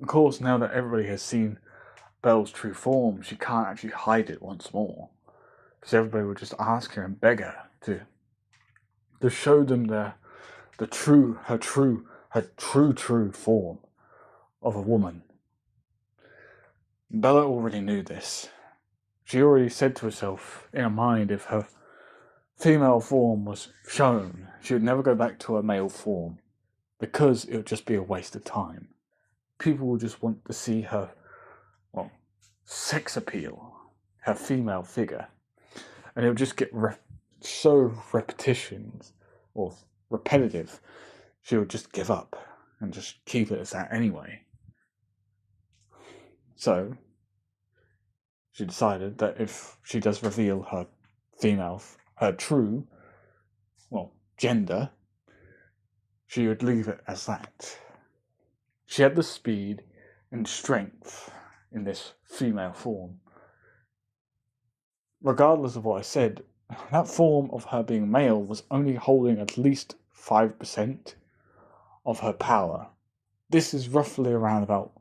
Of course, now that everybody has seen Belle's true form, she can't actually hide it once more, because everybody would just ask her and beg her to show them her true form of a woman. Bella already knew this. She already said to herself in her mind, if her female form was shown, she would never go back to her male form, because it would just be a waste of time. People would just want to see her, sex appeal, her female figure, and it would just get so repetitive, she would just give up and just keep it as that anyway. So she decided that if she does reveal her true gender, she would leave it as that. She had the speed and strength in this female form. Regardless of what I said, that form of her being male was only holding at least 5% of her power. This is roughly around about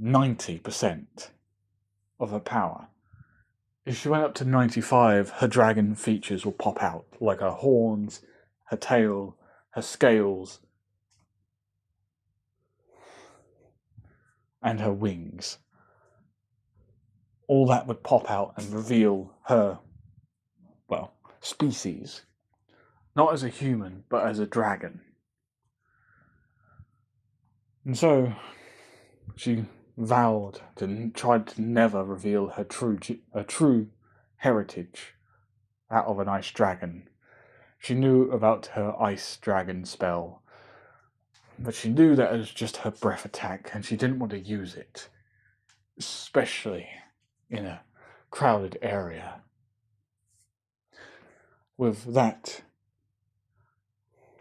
90% of her power. If she went up to 95, her dragon features will pop out, like her horns, her tail, her scales, and her wings. All that would pop out and reveal her, species. Not as a human, but as a dragon. And so, she tried to never reveal her true heritage, that of an ice dragon. She knew about her ice dragon spell, but she knew that it was just her breath attack, and she didn't want to use it, especially in a crowded area. With that,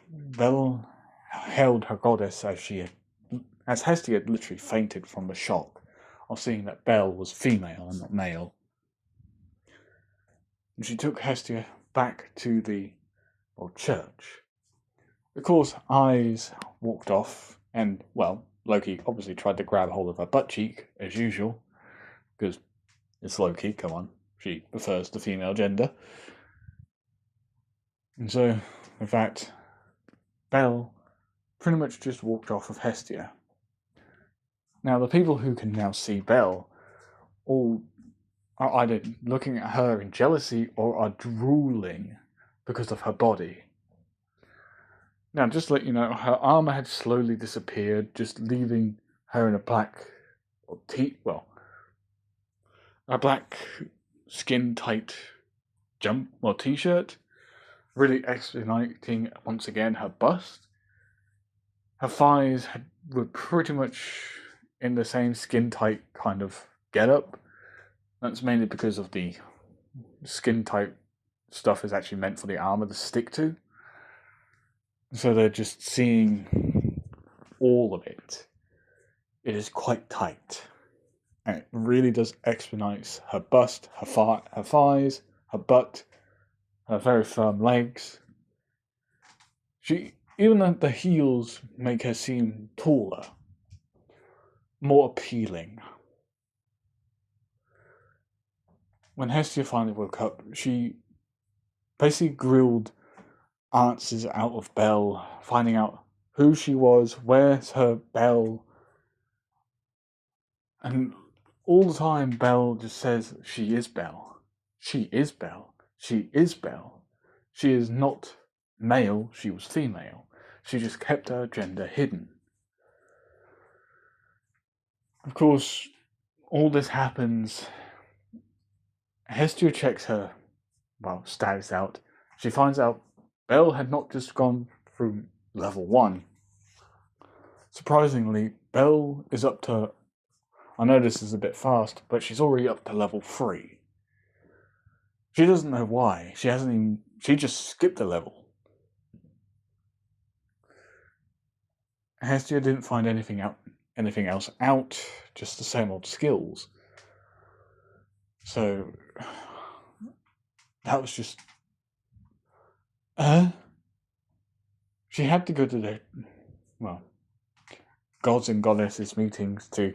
Belle held her goddess as Hestia had literally fainted from the shock of seeing that Belle was female and not male. And she took Hestia back to the church. Of course, Eyes walked off, and, well, Loki obviously tried to grab hold of her butt cheek, as usual, because it's Loki, come on, she prefers the female gender. And so, in fact, Belle pretty much just walked off with Hestia. Now, the people who can now see Belle all are either looking at her in jealousy or are drooling because of her body. Now, just to let you know, her armor had slowly disappeared, just leaving her in a black skin-tight t-shirt, really expediting once again her bust. Her thighs were pretty much in the same skin-tight kind of get-up. That's mainly because of the skin-tight stuff is actually meant for the armor to stick to. So they're just seeing all of it. It is quite tight. And it really does expedite her bust, her thighs, her butt, her very firm legs. Even the heels make her seem taller, more appealing. When Hestia finally woke up, she basically grilled answers out of Belle, finding out who she was, where's her Belle, and all the time Belle just says she is Belle. She is Belle. She is Belle. She is not male, she was female. She just kept her gender hidden. Of course, all this happens. Hestia checks her status out. She finds out Belle had not just gone through level 1. Surprisingly, Belle is up to, I know this is a bit fast, but she's already up to level 3. She doesn't know why. She just skipped a level. Hestia didn't find anything else out, just the same old skills. So that was just she had to go to the gods and goddesses meetings to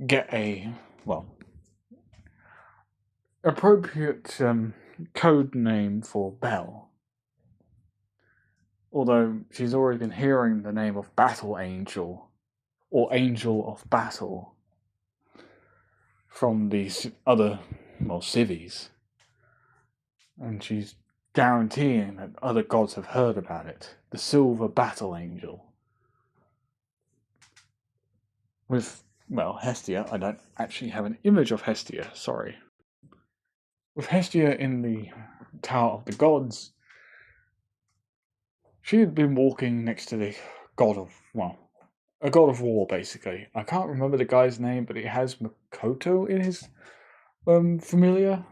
get a appropriate code name for Belle. Although she's already been hearing the name of Battle Angel or Angel of Battle from these other civvies, and she's guaranteeing that other gods have heard about it. The Silver Battle Angel. With Hestia, I don't actually have an image of Hestia, sorry. With Hestia in the Tower of the Gods, she had been walking next to the god of, a god of war, basically. I can't remember the guy's name, but he has Makoto in his familiar.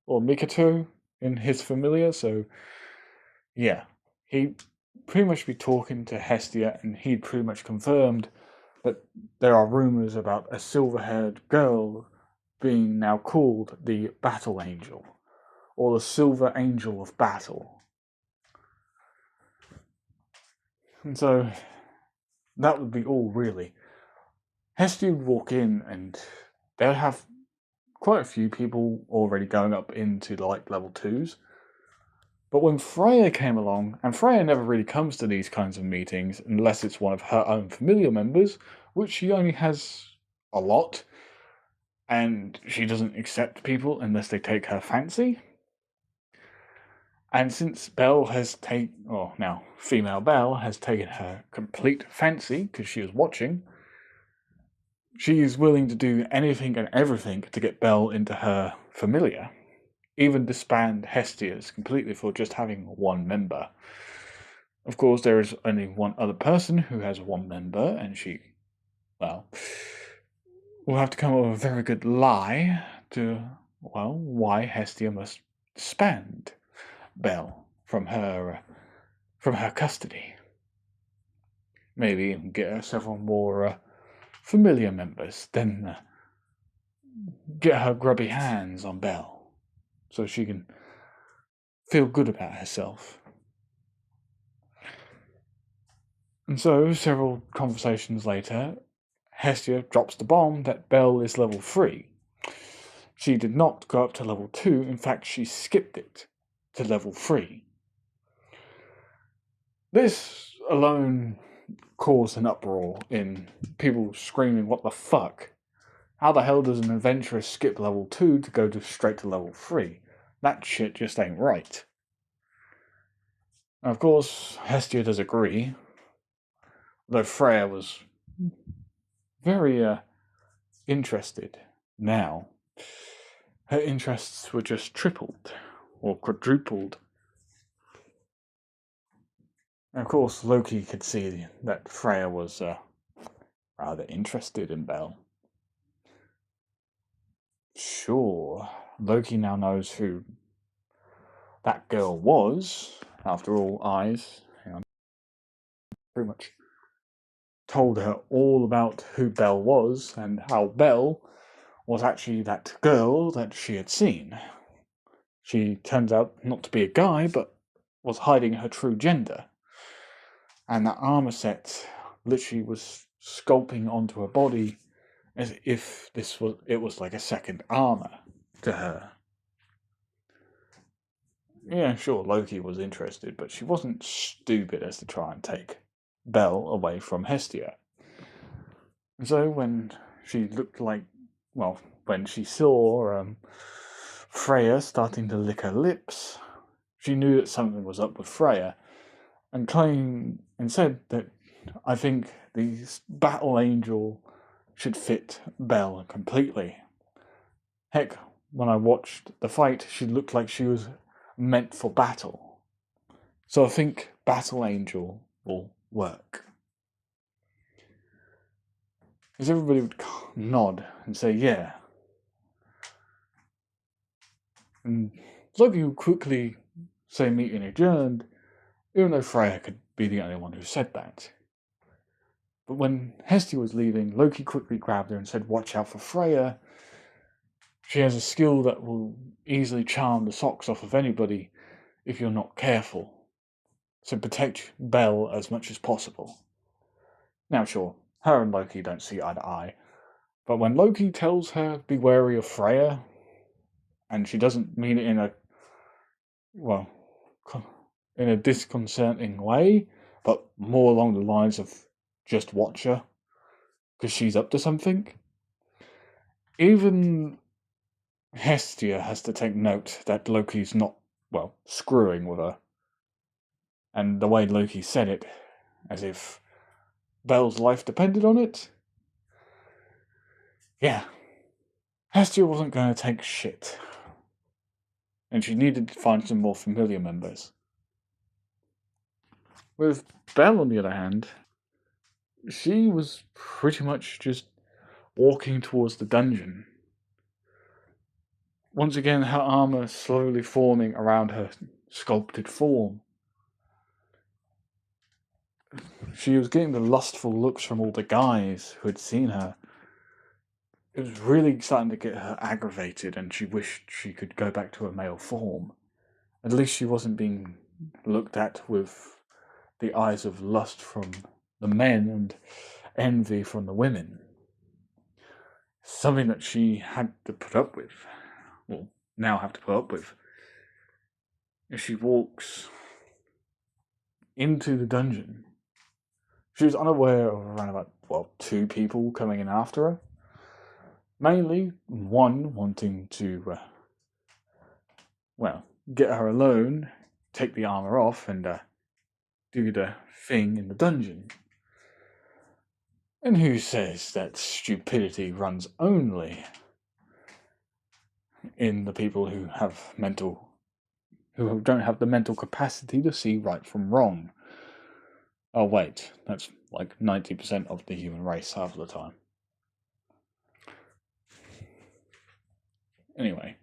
Or Mikoto in his familiar, so yeah. He'd pretty much be talking to Hestia, and he'd pretty much confirmed that there are rumors about a silver-haired girl being now called the Battle Angel, or the Silver Angel of Battle. And so, that would be all, really. Hestia would walk in, and they'll have quite a few people already going up into level 2s. But when Freya came along, and Freya never really comes to these kinds of meetings unless it's one of her own familiar members, which she only has a lot, and she doesn't accept people unless they take her fancy. And since female Belle has taken her complete fancy because she was watching, She's willing to do anything and everything to get Belle into her familiar, even disband Hestia's completely for just having one member. Of course, there is only one other person who has one member, and she, well, will have to come up with a very good lie to, well, why Hestia must disband Belle from her custody. Maybe get her several more familiar members, then get her grubby hands on Belle, so she can feel good about herself. And so, several conversations later, Hestia drops the bomb that Belle is level 3. She did not go up to level 2, in fact she skipped it to level 3. This alone caused an uproar in people screaming, what the fuck? How the hell does an adventurer skip level 2 to go straight to level 3? That shit just ain't right. And of course, Hestia does agree, though Freya was very interested now. Her interests were just tripled or quadrupled. And of course, Loki could see that Freya was rather interested in Belle. Sure, Loki now knows who that girl was. After all, eyes, pretty much told her all about who Belle was and how Belle was actually that girl that she had seen. She turns out not to be a guy, but was hiding her true gender. And that armor set literally was sculpting onto her body as if it was like a second armor to her. Yeah, sure, Loki was interested, but she wasn't stupid as to try and take Belle away from Hestia. And so when she when she saw Freya starting to lick her lips, she knew that something was up with Freya, and said that I think the battle angel should fit Belle completely. Heck, when I watched the fight, she looked like she was meant for battle. So I think battle angel will work. As everybody would nod and say, yeah. And Loki would quickly say meeting adjourned, even though Freya could be the only one who said that. But when Hestia was leaving, Loki quickly grabbed her and said, watch out for Freya. She has a skill that will easily charm the socks off of anybody if you're not careful. So protect Belle as much as possible. Now sure, her and Loki don't see eye to eye, but when Loki tells her be wary of Freya, and she doesn't mean it in a disconcerting way, but more along the lines of just watch her, because she's up to something, even Hestia has to take note that Loki's not, screwing with her. And the way Loki said it, as if Belle's life depended on it. Yeah, Hestia wasn't going to take shit. And she needed to find some more familiar members. With Belle, on the other hand, she was pretty much just walking towards the dungeon. Once again, her armor slowly forming around her sculpted form. She was getting the lustful looks from all the guys who had seen her. It was really starting to get her aggravated, and she wished she could go back to her male form. At least she wasn't being looked at with the eyes of lust from the men and envy from the women. Something that she had to put up with. Well, now have to put up with. As she walks into the dungeon, she was unaware of around about, 2 people coming in after her. Mainly, one wanting to, get her alone, take the armor off, and do the thing in the dungeon. And who says that stupidity runs only in the people who don't have the mental capacity to see right from wrong? Oh wait, that's like 90% of the human race half the time. Anyway,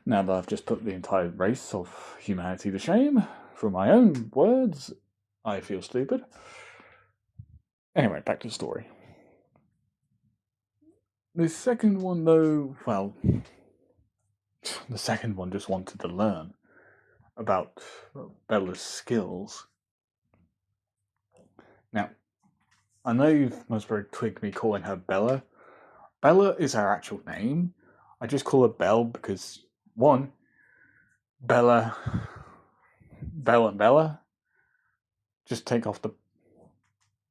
now that I've just put the entire race of humanity to shame, through my own words, I feel stupid. Anyway, back to the story. The second one, though, well, the second one just wanted to learn about Bella's skills. Now, I know you've most probably twigged me calling her Bella. Bella is her actual name. I just call her Belle because, one, Bella, just take off the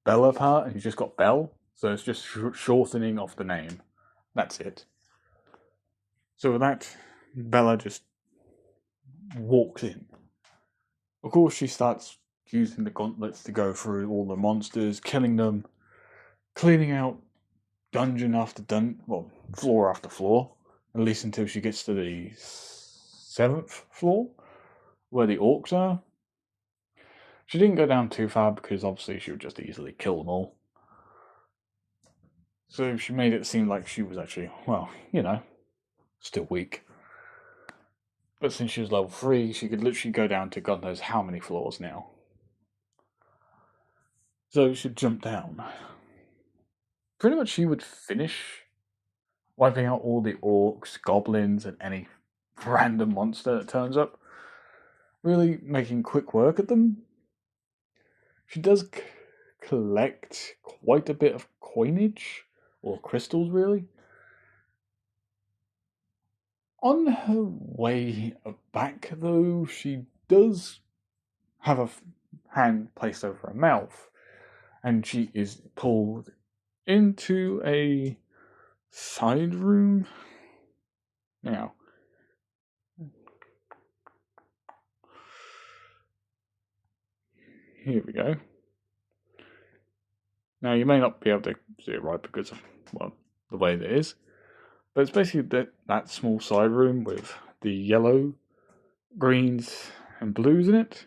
Bella part and you just got Belle. So it's just shortening of the name. That's it. So with that, Bella just walks in. Of course, she starts using the gauntlets to go through all the monsters, killing them, cleaning out dungeon after floor after floor, at least until she gets to the 7th floor, where the orcs are. She didn't go down too far because obviously she would just easily kill them all. So she made it seem like she was actually, still weak. But since she was level 3, she could literally go down to God knows how many floors now. So she jumped down. Pretty much she would finish wiping out all the orcs, goblins, and any random monster that turns up. Really making quick work at them. She does collect quite a bit of coinage, or crystals really. On her way back, though, she does have a hand placed over her mouth, and she is pulled into a side room. Now, here we go. Now, you may not be able to see it right because of, the way it is, but it's basically that small side room with the yellow, greens, and blues in it.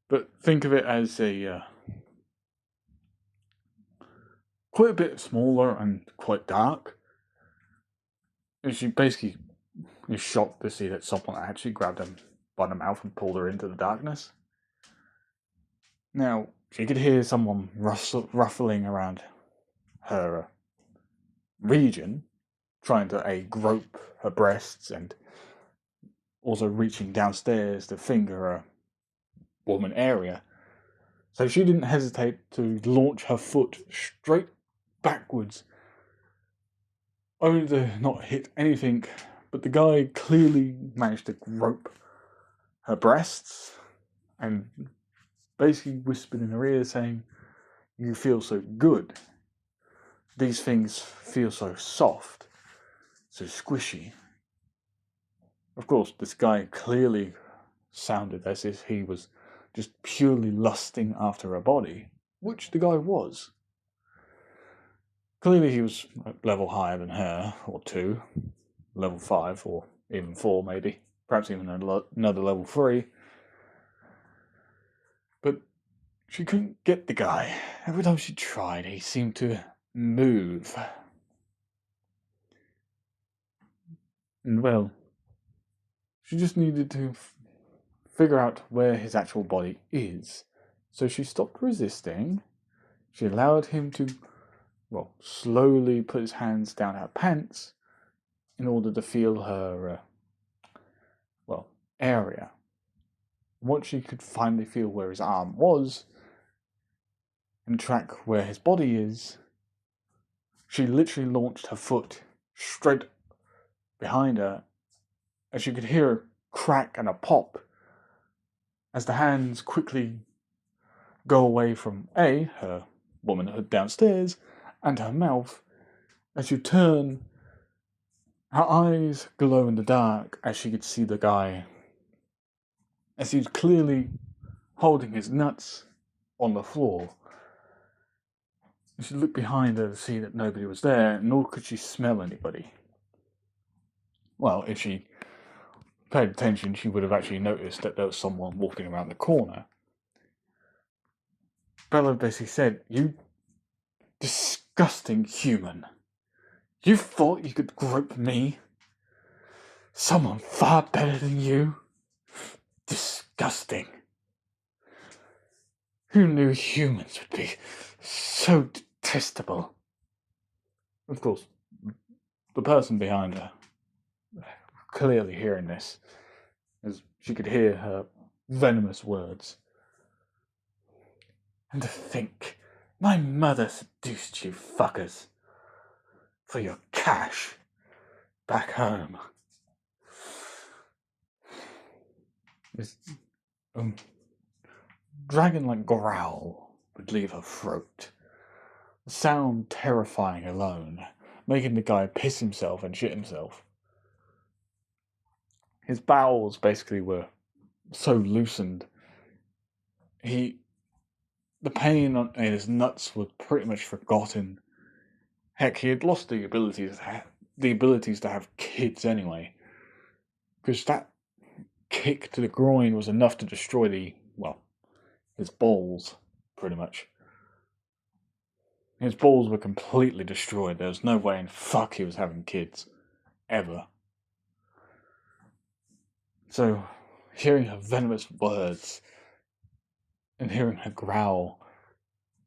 But think of it as a quite a bit smaller and quite dark. And she basically is shocked to see that someone actually grabbed her by the mouth and pulled her into the darkness. Now, she could hear someone ruffling around her region, trying to grope her breasts and also reaching downstairs to finger her woman area. So she didn't hesitate to launch her foot straight backwards, only to not hit anything, but the guy clearly managed to grope her breasts and basically whispered in her ear saying, "You feel so good. These things feel so soft, so squishy." Of course, this guy clearly sounded as if he was just purely lusting after her body, which the guy was. Clearly he was a level higher than her, or 2, level 5, or even 4 maybe, perhaps even another level 3. But she couldn't get the guy. Every time she tried, he seemed to move. And well, she just needed to figure out where his actual body is. So she stopped resisting. She allowed him to, slowly put his hands down her pants in order to feel her, area. Once she could finally feel where his arm was and track where his body is, she literally launched her foot straight behind her, and she could hear a crack and a pop as the hands quickly go away from her womanhood downstairs and her mouth. As you turn, her eyes glow in the dark as she could see the guy, as he's clearly holding his nuts on the floor. She looked behind her to see that nobody was there, nor could she smell anybody. Well, if she paid attention, she would have actually noticed that there was someone walking around the corner. Bella basically said, "You disgusting human. You thought you could grope me? Someone far better than you? Disgusting. Who knew humans would be so detestable?" Of course, the person behind her, clearly hearing this, as she could hear her venomous words. "And to think, my mother seduced you fuckers for your cash back home." This dragon-like growl would leave her throat. The sound terrifying alone, making the guy piss himself and shit himself. His bowels basically were so loosened. The pain in his nuts was pretty much forgotten. Heck, he had lost the abilities to have kids anyway, because that kick to the groin was enough to destroy his balls, pretty much. His balls were completely destroyed. There was no way in fuck he was having kids. Ever. So, hearing her venomous words and hearing her growl,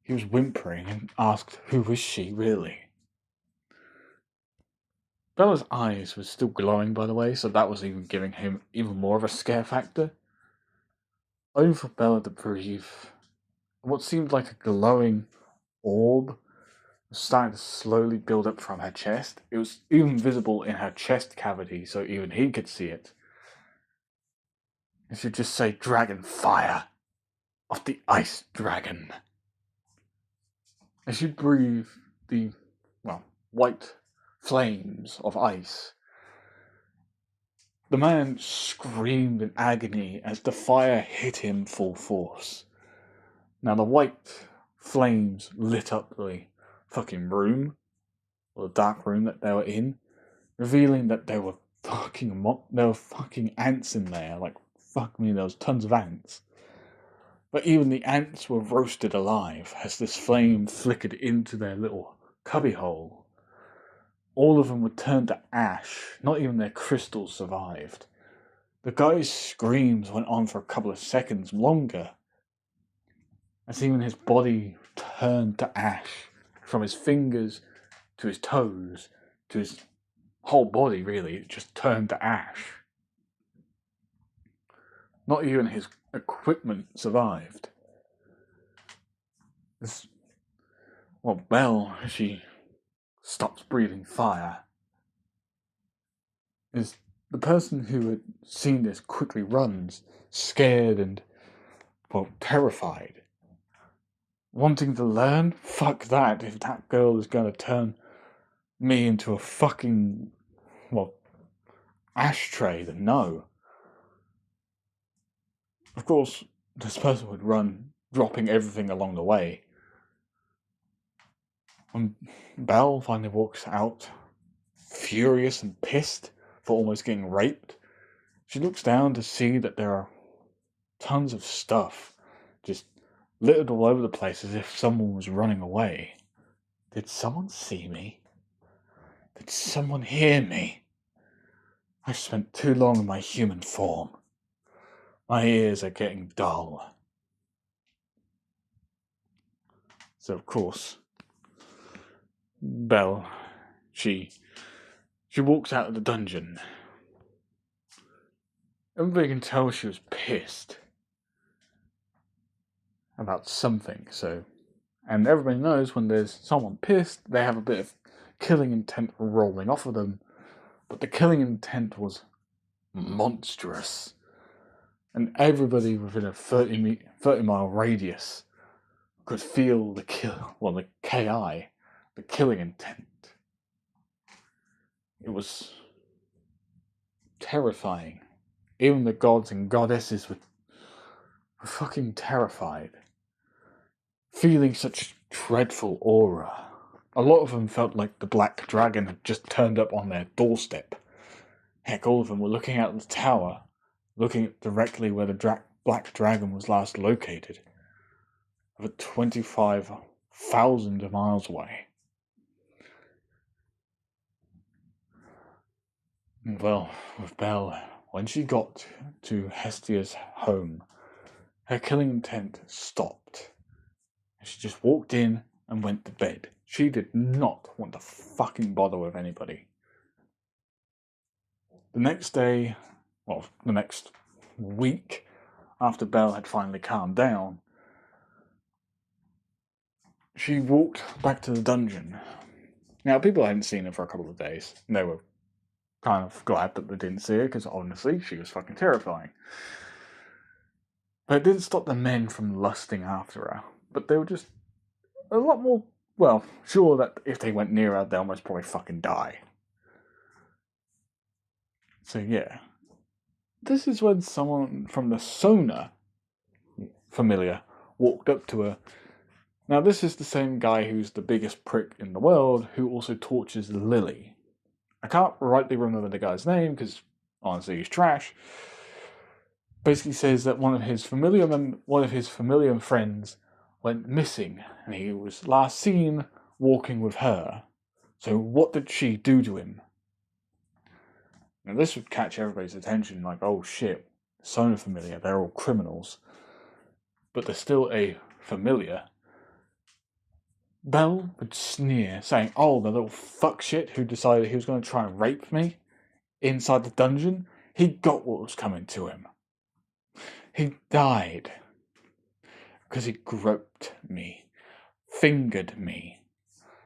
he was whimpering and asked, who was she really? Bella's eyes were still glowing, by the way, so that was even giving him even more of a scare factor. Only for Bella to breathe. What seemed like a glowing orb was starting to slowly build up from her chest. It was even visible in her chest cavity, so even he could see it. It should just say dragon fire of the ice dragon. As she breathed the, white flames of ice, the man screamed in agony as the fire hit him full force. Now the white flames lit up the fucking room, or the dark room that they were in, revealing that there were fucking ants in there. Like, fuck me, there was tons of ants. But even the ants were roasted alive as this flame flickered into their little cubbyhole. All of them were turned to ash. Not even their crystals survived. The guy's screams went on for a couple of seconds longer, as even his body turned to ash, from his fingers to his toes to his whole body. Really, it just turned to ash. Not even his equipment survived. Belle, she stops breathing fire. Is the person who had seen this quickly runs, scared and, terrified. Wanting to learn? Fuck that, if that girl is going to turn me into a fucking, ashtray, then no. Of course, this person would run, dropping everything along the way. When Belle finally walks out, furious and pissed for almost getting raped, she looks down to see that there are tons of stuff just littered all over the place as if someone was running away. Did someone see me? Did someone hear me? I've spent too long in my human form. My ears are getting dull. So, of course, Belle, she walks out of the dungeon. Everybody can tell she was pissed about something, and everybody knows when there's someone pissed, they have a bit of killing intent rolling off of them, but the killing intent was monstrous, and everybody within a 30-mile radius could feel the KI, the killing intent. It was terrifying. Even the gods and goddesses were fucking terrified. Feeling such dreadful aura. A lot of them felt like the black dragon had just turned up on their doorstep. Heck, all of them were looking out the tower, looking directly where the black dragon was last located, over 25,000 miles away. Well, with Belle, when she got to Hestia's home, her killing intent stopped. She just walked in and went to bed. She did not want to fucking bother with anybody. The next day, well, the next week, after Belle had finally calmed down, she walked back to the dungeon. Now, people hadn't seen her for a couple of days, and they were kind of glad that they didn't see her, because honestly, she was fucking terrifying. But it didn't stop the men from lusting after her, but they were just a lot more, well, sure that if they went near her, they'll almost probably fucking die. So yeah, this is when someone from the Sona familiar walked up to her. Now this is the same guy who's the biggest prick in the world, who also tortures Lily. I can't rightly remember the guy's name, because honestly he's trash. Basically says that one of his familiar friends went missing, and he was last seen walking with her. So what did she do to him? Now this would catch everybody's attention, like, oh shit, Sona familiar, they're all criminals. But they're still a familiar. Belle would sneer, saying, oh, the little fuck shit who decided he was going to try and rape me inside the dungeon, he got what was coming to him. He died because he groped me, fingered me,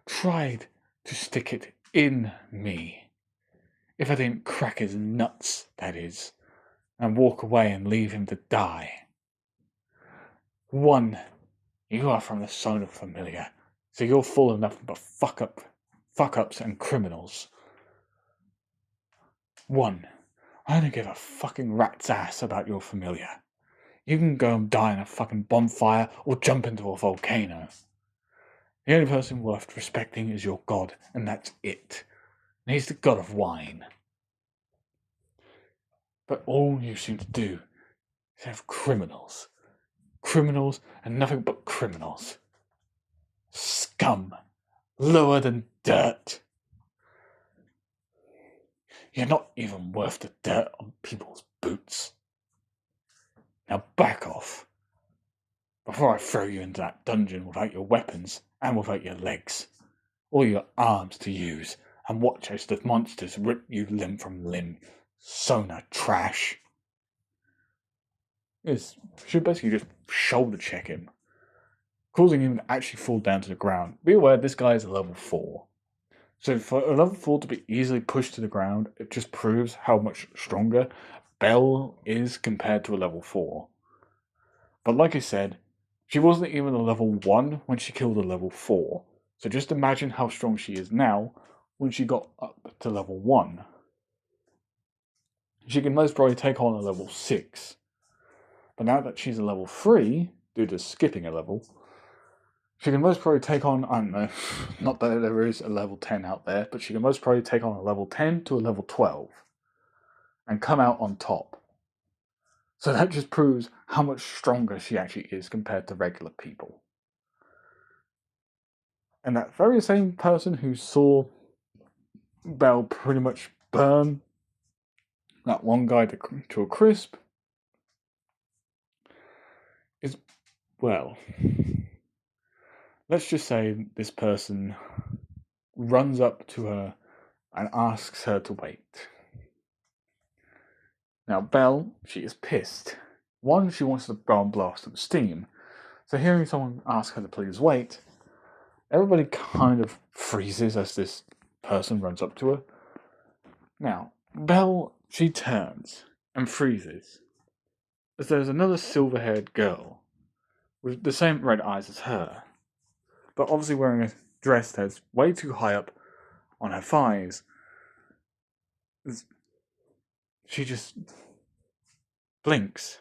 tried to stick it in me. If I didn't crack his nuts, that is, and walk away and leave him to die. One, you are from the Sona familiar, so you're full of nothing but fuck-ups and criminals. One, I don't give a fucking rat's ass about your familiar. You can go and die in a fucking bonfire or jump into a volcano. The only person worth respecting is your god, and that's it. And he's the god of wine. But all you seem to do is have criminals. Criminals and nothing but criminals. Scum. Lower than dirt. You're not even worth the dirt on people's boots. Now back off, before I throw you into that dungeon without your weapons and without your legs, or your arms to use, and watch as the monsters rip you limb from limb. Sona trash. She basically just shoulder check him, causing him to actually fall down to the ground. Be aware, this guy is a level 4. So for a level 4 to be easily pushed to the ground, it just proves how much stronger Belle is compared to a level 4. But like I said, she wasn't even a level 1 when she killed a level 4. So just imagine how strong she is now when she got up to level 1. She can most probably take on a level 6. But now that she's a level 3, due to skipping a level, she can most probably take on, I don't know, not that there is a level 10 out there, but she can most probably take on a level 10 to a level 12 and come out on top. So that just proves how much stronger she actually is compared to regular people. And that very same person who saw Belle pretty much burn that one guy to a crisp is, well, let's just say this person runs up to her and asks her to wait. Now, Belle, she is pissed. One, she wants to go and blow off some steam. So hearing someone ask her to please wait, everybody kind of freezes as this person runs up to her. Now, Belle, she turns and freezes as there's another silver-haired girl with the same red eyes as her, but obviously wearing a dress that's way too high up on her thighs. She just blinks.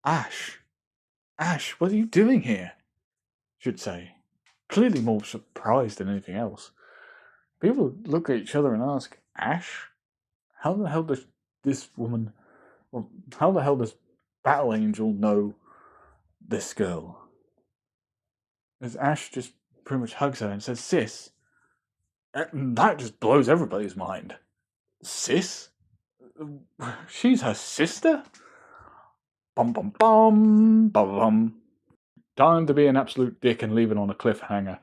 Ash, what are you doing here? should say. Clearly more surprised than anything else. People look at each other and ask, Ash? How the hell does this woman, or how the hell does Battle Angel know this girl? As Ash just pretty much hugs her and says, Sis. That just blows everybody's mind. Sis? She's her sister? Bum bum bum, bum bum. Time to be an absolute dick and leave it on a cliffhanger.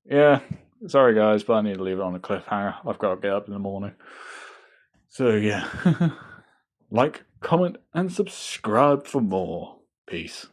Yeah, sorry guys, but I need to leave it on a cliffhanger. I've got to get up in the morning. So yeah, like, comment, and subscribe for more. Peace.